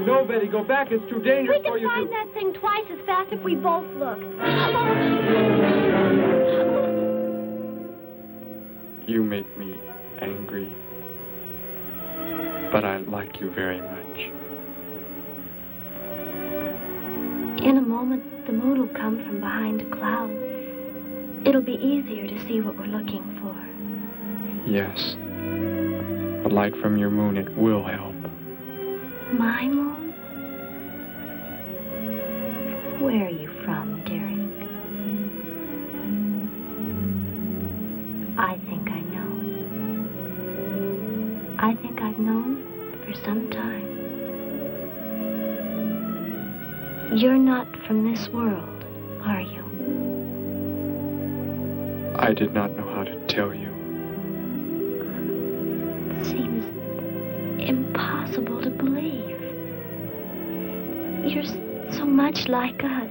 No, Betty, go back. It's too dangerous for you to... We can find that thing twice as fast if we both look. You make me angry, but I like you very much. In a moment, the moon will come from behind a cloud. It'll be easier to see what we're looking for. Yes. The light from your moon, it will help. My moon? Where are you from, Derek? I think I know. I think I've known for some time. You're not from this world, are you? I did not know how to tell you. It seems impossible to believe. You're so much like us.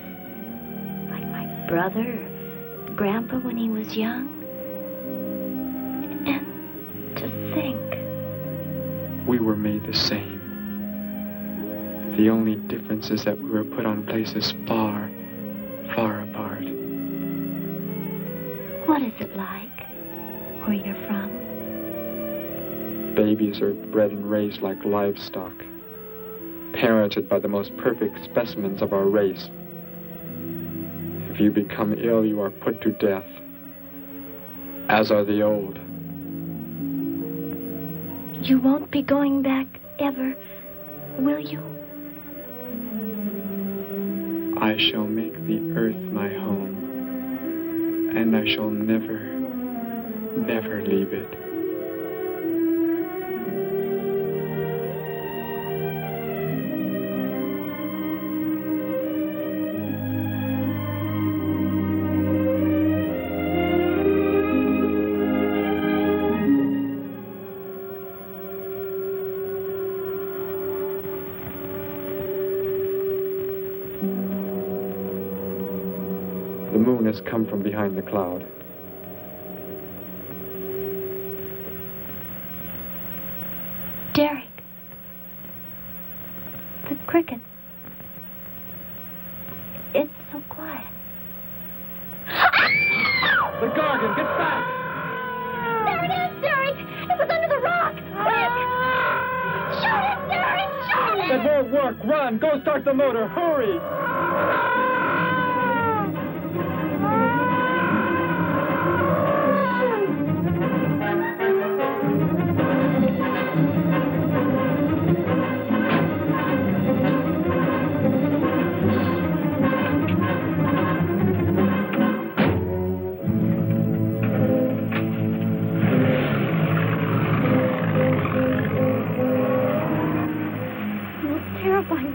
Like my brother, or Grandpa when he was young. And to think. We were made the same. The only difference is that we were put on places far, far apart. What is it like, where you're from? Babies are bred and raised like livestock, parented by the most perfect specimens of our race. If you become ill, you are put to death, as are the old. You won't be going back ever, will you? I shall make the earth my home, and I shall never, never leave it. The moon has come from behind the cloud. Derek. The cricket. It's so quiet. The Gargan, get back! There it is, Derek! It was under the rock! Quick! Shoot it, Derek! Shoot it! It won't work. Run! Go start the motor. Hurry!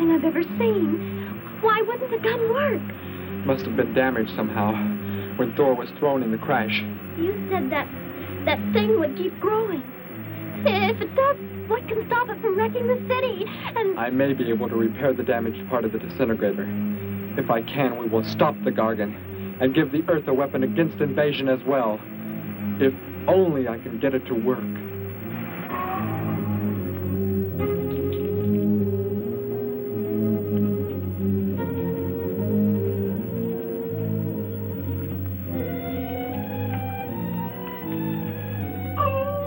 I've ever seen. Why wouldn't the gun work? Must have been damaged somehow when Thor was thrown in the crash. You said that thing would keep growing. If it does, what can stop it from wrecking the city? And I may be able to repair the damaged part of the disintegrator. If I can, we will stop the Gargan and give the Earth a weapon against invasion as well. If only I can get it to work.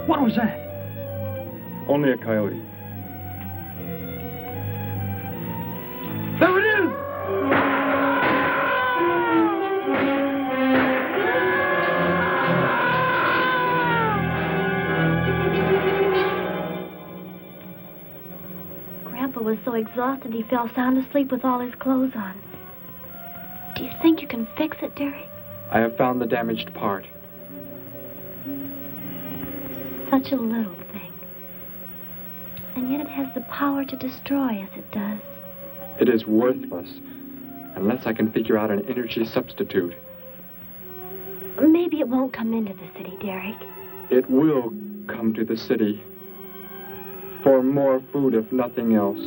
What was that? Only a coyote. There it is! Grandpa was so exhausted he fell sound asleep with all his clothes on. Do you think you can fix it, Derek? I have found the damaged part. Such a little thing. And yet it has the power to destroy as it does. It is worthless unless I can figure out an energy substitute. Maybe it won't come into the city, Derek. It will come to the city. For more food, if nothing else.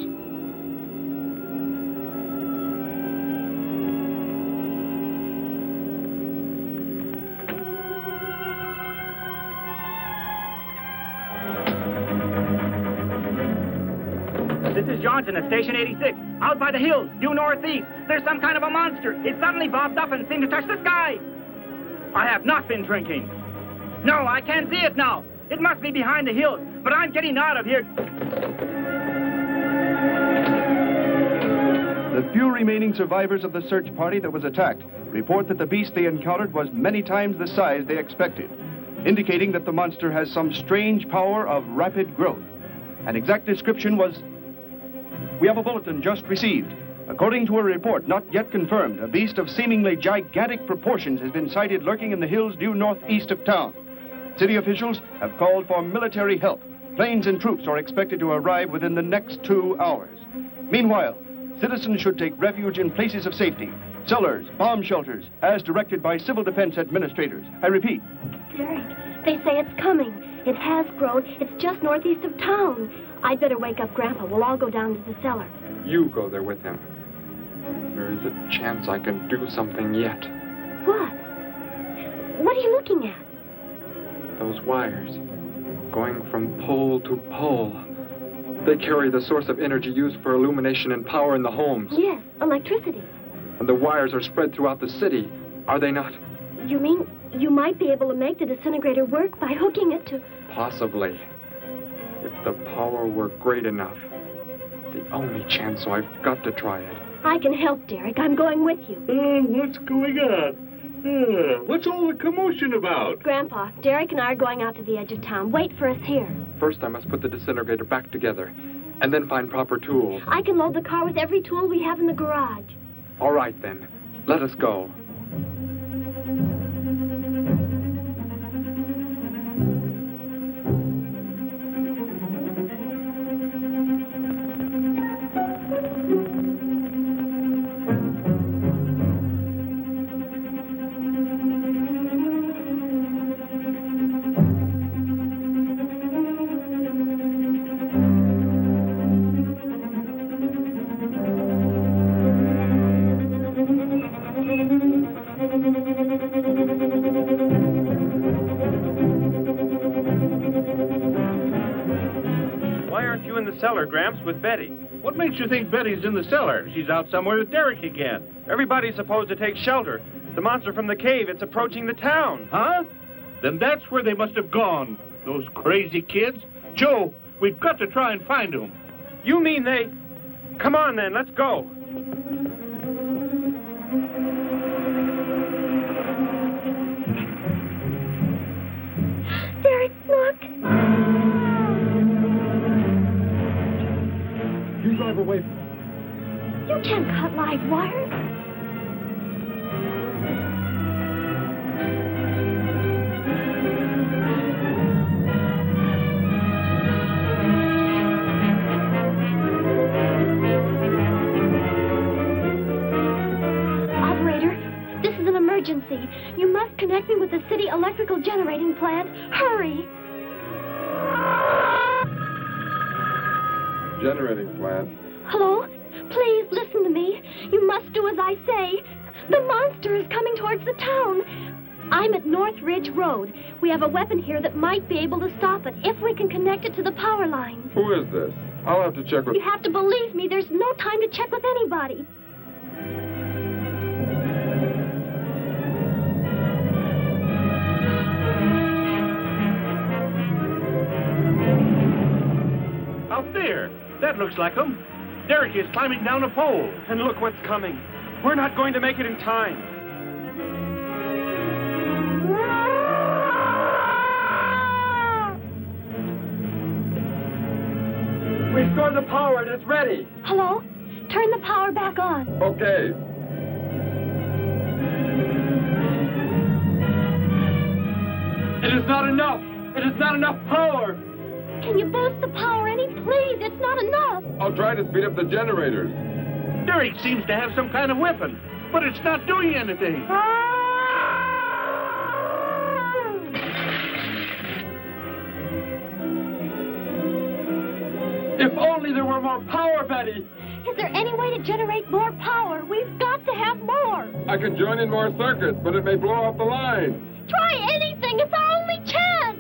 This is Johnson at Station 86. Out by the hills, due northeast. There's some kind of a monster. It suddenly bobbed up and seemed to touch the sky. I have not been drinking. No, I can't see it now. It must be behind the hills, but I'm getting out of here. The few remaining survivors of the search party that was attacked report that the beast they encountered was many times the size they expected, indicating that the monster has some strange power of rapid growth. An exact description was... We have a bulletin just received. According to a report not yet confirmed, a beast of seemingly gigantic proportions has been sighted lurking in the hills due northeast of town. City officials have called for military help. Planes and troops are expected to arrive within the next 2 hours. Meanwhile, citizens should take refuge in places of safety, cellars, bomb shelters, as directed by civil defense administrators. I repeat. Derek, they say it's coming. It has grown. It's just northeast of town. I'd better wake up Grandpa. We'll all go down to the cellar. You go there with him. There is a chance I can do something yet. What? What are you looking at? Those wires, going from pole to pole. They carry the source of energy used for illumination and power in the homes. Yes, electricity. And the wires are spread throughout the city, are they not? You mean you might be able to make the disintegrator work by hooking it to... Possibly. If the power were great enough. The only chance, so I've got to try it. I can help, Derek. I'm going with you. What's going on? What's all the commotion about? Grandpa, Derek and I are going out to the edge of town. Wait for us here. First, I must put the disintegrator back together, and then find proper tools. I can load the car with every tool we have in the garage. All right, then. Let us go. Cellar, Gramps, with Betty. What makes you think Betty's in the cellar? She's out somewhere with Derek again. Everybody's supposed to take shelter. The monster from the cave, it's approaching the town. Huh? Then that's where they must have gone. Those crazy kids. Joe, we've got to try and find them. You mean they... Come on, then, let's go. Derek, look. You drive away from me. You can't cut live wires. Operator, this is an emergency. You must connect me with the city electrical generating plant. Hurry! generating plant. Hello? Please listen to me. You must do as I say. The monster is coming towards the town. I'm at North Ridge Road. We have a weapon here that might be able to stop it if we can connect it to the power lines. Who is this? I'll have to check with... You have to believe me. There's no time to check with anybody. Out there. That looks like him. Derek is climbing down a pole. And look what's coming. We're not going to make it in time. Restore the power. It's ready. Hello? Turn the power back on. Okay. It is not enough. It is not enough power. Can you boost the power any? Please, it's not enough. I'll try to speed up the generators. Derek seems to have some kind of weapon, but it's not doing anything. If only there were more power, Betty. Is there any way to generate more power? We've got to have more. I can join in more circuits, but it may blow up the line. Try anything. It's our only chance.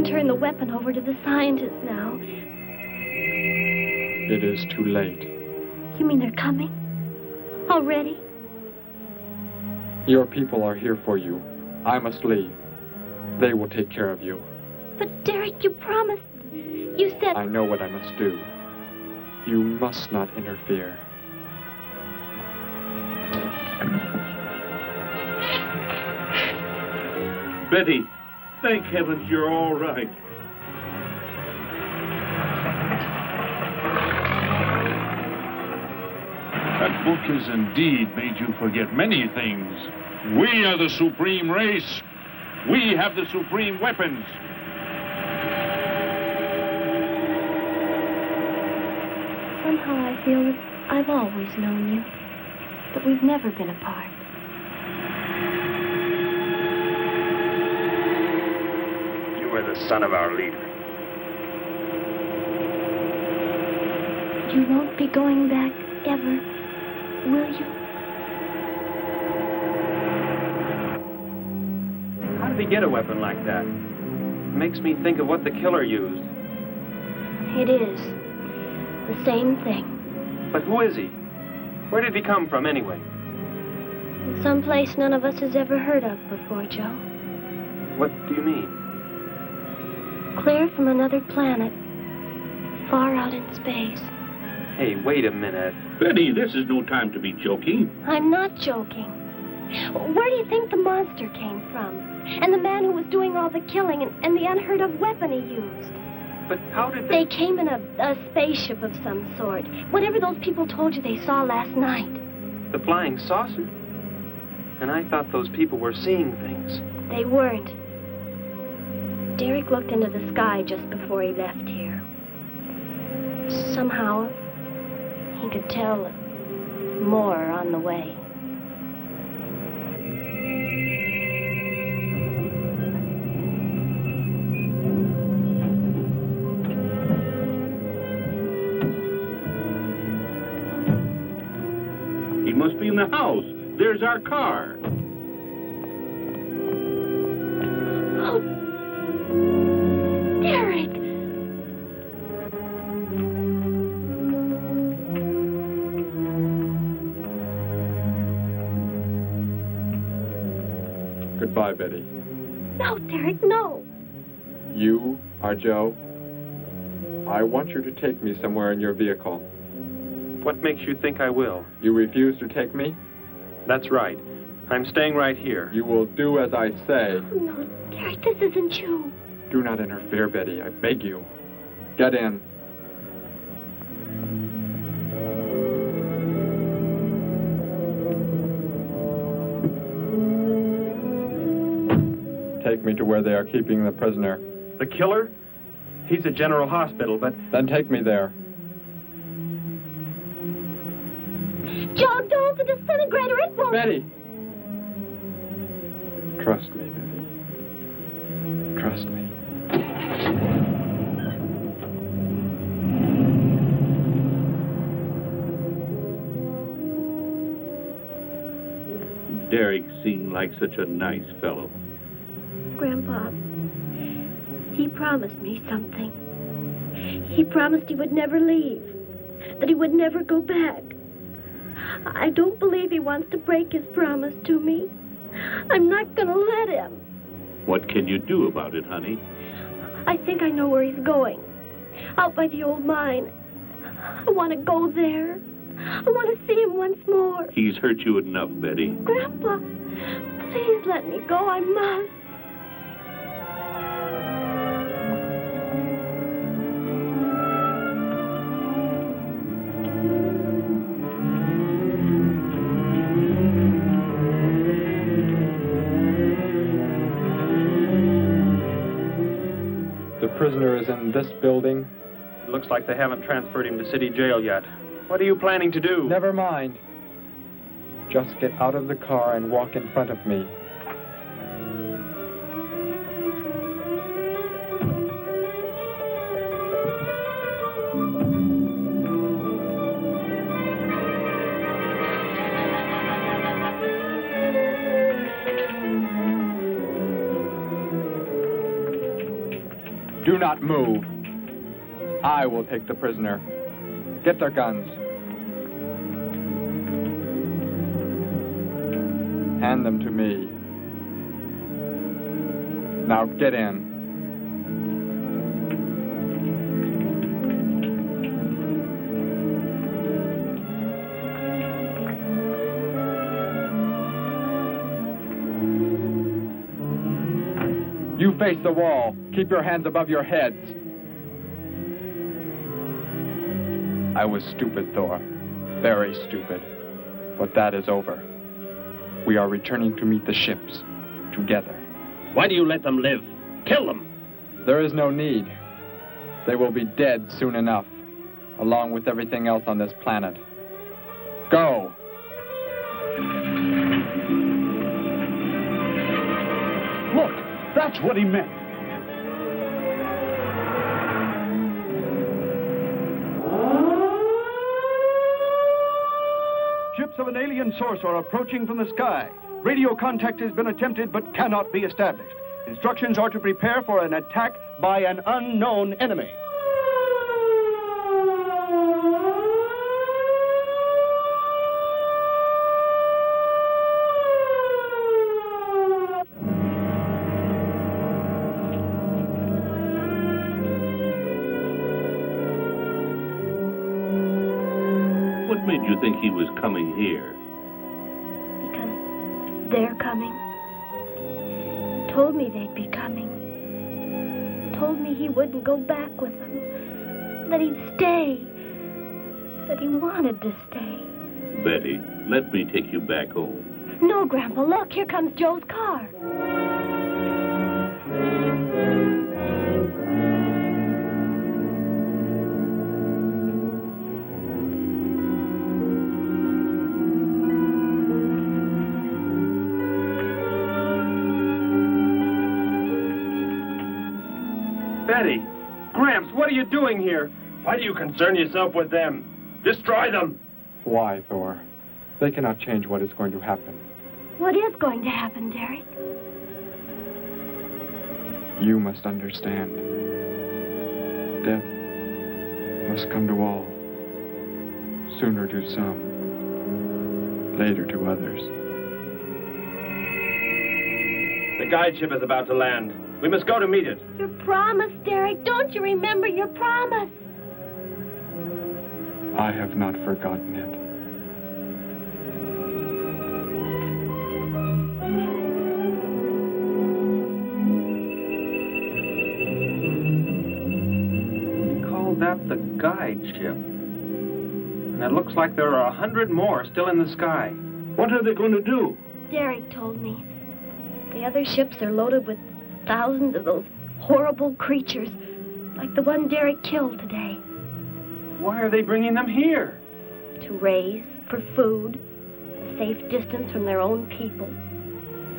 Turn the weapon over to the scientists now. It is too late. You mean they're coming? Already? Your people are here for you. I must leave. They will take care of you. But Derek, you promised. You said... I know what I must do. You must not interfere. Betty, thank heavens you're all right. That book has indeed made you forget many things. We are the supreme race. We have the supreme weapons. Somehow I feel that I've always known you, but we've never been apart. You are the son of our leader. You won't be going back ever, will you? How did he get a weapon like that? It makes me think of what the killer used. It is. The same thing. But who is he? Where did he come from, anyway? Someplace none of us has ever heard of before, Joe. What do you mean? Clear from another planet. Far out in space. Hey, wait a minute. Betty, this is no time to be joking. I'm not joking. Where do you think the monster came from? And the man who was doing all the killing and the unheard of weapon he used? But how did they... They came in a spaceship of some sort. Whatever those people told you they saw last night. The flying saucer? And I thought those people were seeing things. They weren't. Derek looked into the sky just before he left here. Somehow, he could tell more on the way. He must be in the house. There's our car. Oh, Derek! Goodbye, Betty. No, Derek, no. You are Joe. I want you to take me somewhere in your vehicle. What makes you think I will? You refuse to take me? That's right. I'm staying right here. You will do as I say. Oh, no, Derek, this isn't you. Do not interfere, Betty. I beg you. Get in. take me to where they are keeping the prisoner. The killer? He's at General Hospital, but... Then take me there. Joe, don't! The disintegrator, it won't... Betty! Trust me, Betty. Trust me. Derek seemed like such a nice fellow. Grandpa, he promised me something. He promised he would never leave, that he would never go back. I don't believe he wants to break his promise to me. I'm not going to let him. What can you do about it, honey? I think I know where he's going. Out by the old mine. I want to go there. I want to see him once more. He's hurt you enough, Betty. Grandpa, please let me go. I must. The prisoner is in this building. It looks like they haven't transferred him to city jail yet. What are you planning to do? Never mind. Just get out of the car and walk in front of me. Do not move. I will take the prisoner. Get their guns. Hand them to me. Now get in. You face the wall. Keep your hands above your heads. I was stupid, Thor. Very stupid. But that is over. We are returning to meet the ships. Together. Why do you let them live? Kill them! There is no need. They will be dead soon enough, along with everything else on this planet. Go! Look, that's what he meant. Ships of an alien source are approaching from the sky. Radio contact has been attempted but cannot be established. Instructions are to prepare for an attack by an unknown enemy. What made you think he was coming here? Because they're coming. Told me they'd be coming. Told me he wouldn't go back with them. That he'd stay. That he wanted to stay. Betty, let me take you back home. No, Grandpa, look, here comes Joe's car. Betty! Gramps, what are you doing here? Why do you concern yourself with them? Destroy them! Why, Thor? They cannot change what is going to happen. What is going to happen, Derek? You must understand. Death must come to all. Sooner to some, later to others. The guide ship is about to land. We must go to meet it. Your promise, Derek. Don't you remember your promise? I have not forgotten it. He called that the guide ship. And it looks like there are 100 more still in the sky. What are they going to do? Derek told me. The other ships are loaded with thousands of those horrible creatures, like the one Derek killed today. Why are they bringing them here? To raise for food, a safe distance from their own people.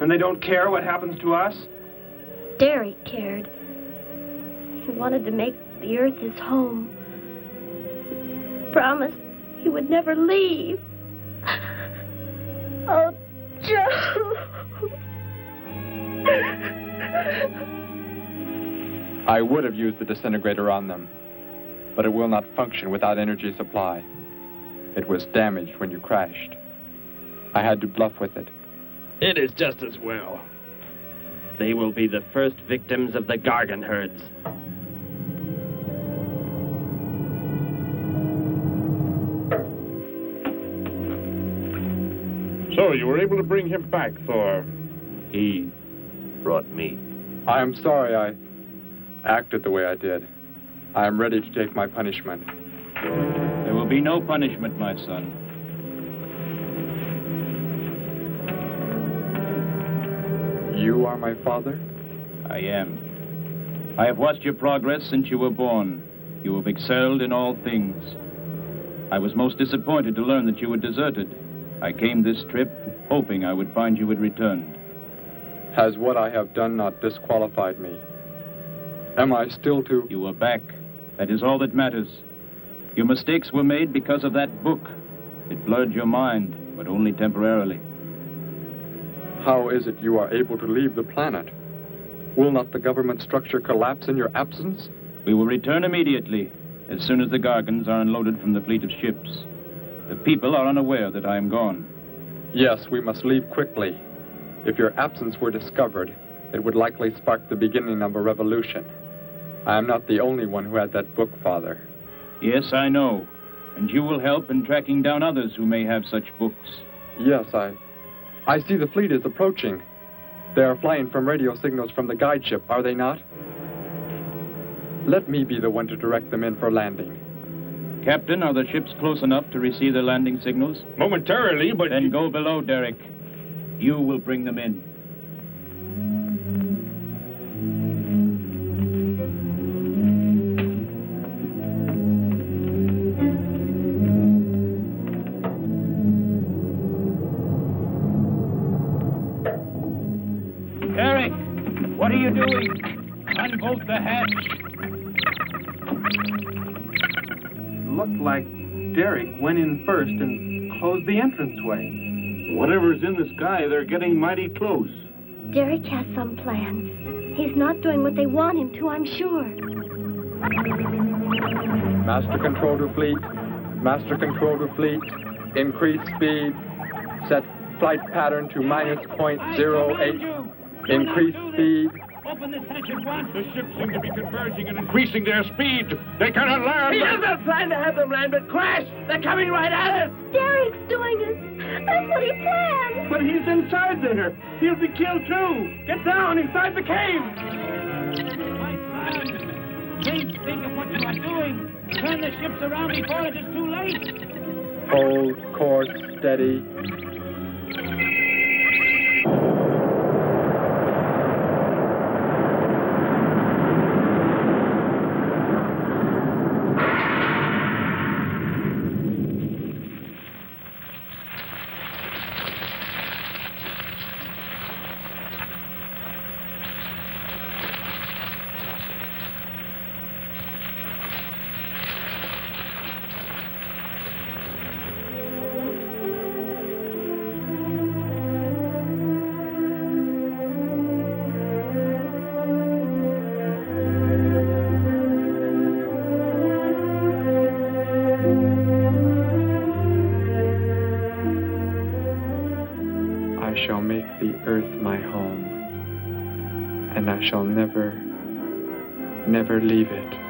And they don't care what happens to us? Derek cared. He wanted to make the earth his home. He promised he would never leave. Oh, Joe. I would have used the disintegrator on them, but it will not function without energy supply. It was damaged when you crashed. I had to bluff with it. It is just as well. They will be the first victims of the Gargan herds. So, you were able to bring him back, Thor? He brought me. I am sorry I acted the way I did. I am ready to take my punishment. There will be no punishment, my son. You are my father? I am. I have watched your progress since you were born. You have excelled in all things. I was most disappointed to learn that you were deserted. I came this trip hoping I would find you had returned. Has what I have done not disqualified me? Am I still to... You are back. That is all that matters. Your mistakes were made because of that book. It blurred your mind, but only temporarily. How is it you are able to leave the planet? Will not the government structure collapse in your absence? We will return immediately, as soon as the Gargans are unloaded from the fleet of ships. The people are unaware that I am gone. Yes, we must leave quickly. If your absence were discovered, it would likely spark the beginning of a revolution. I am not the only one who had that book, Father. Yes, I know. And you will help in tracking down others who may have such books. Yes, I see the fleet is approaching. They are flying from radio signals from the guide ship, are they not? Let me be the one to direct them in for landing. Captain, are the ships close enough to receive their landing signals? Momentarily, but... Then go below, Derek. You will bring them in. Derek, what are you doing? Unbolt the hatch. Looked like Derek went in first and closed the entranceway. Whatever's in the sky, they're getting mighty close. Derek has some plan. He's not doing what they want him to, I'm sure. Master control to fleet. Master control to fleet. Increase speed. Set flight pattern to -.08. Increase speed. Open this hatch at once. The ships seem to be converging and increasing their speed. They cannot land. He doesn't plan to have them land, but crash. They're coming right at us. Derek's doing it. That's what he planned. But he's inside there. He'll be killed too. Get down inside the cave. My son, please think of what you are doing. Turn the ships around before it is too late. Hold course steady. I shall make the earth my home, and I shall never, never leave it.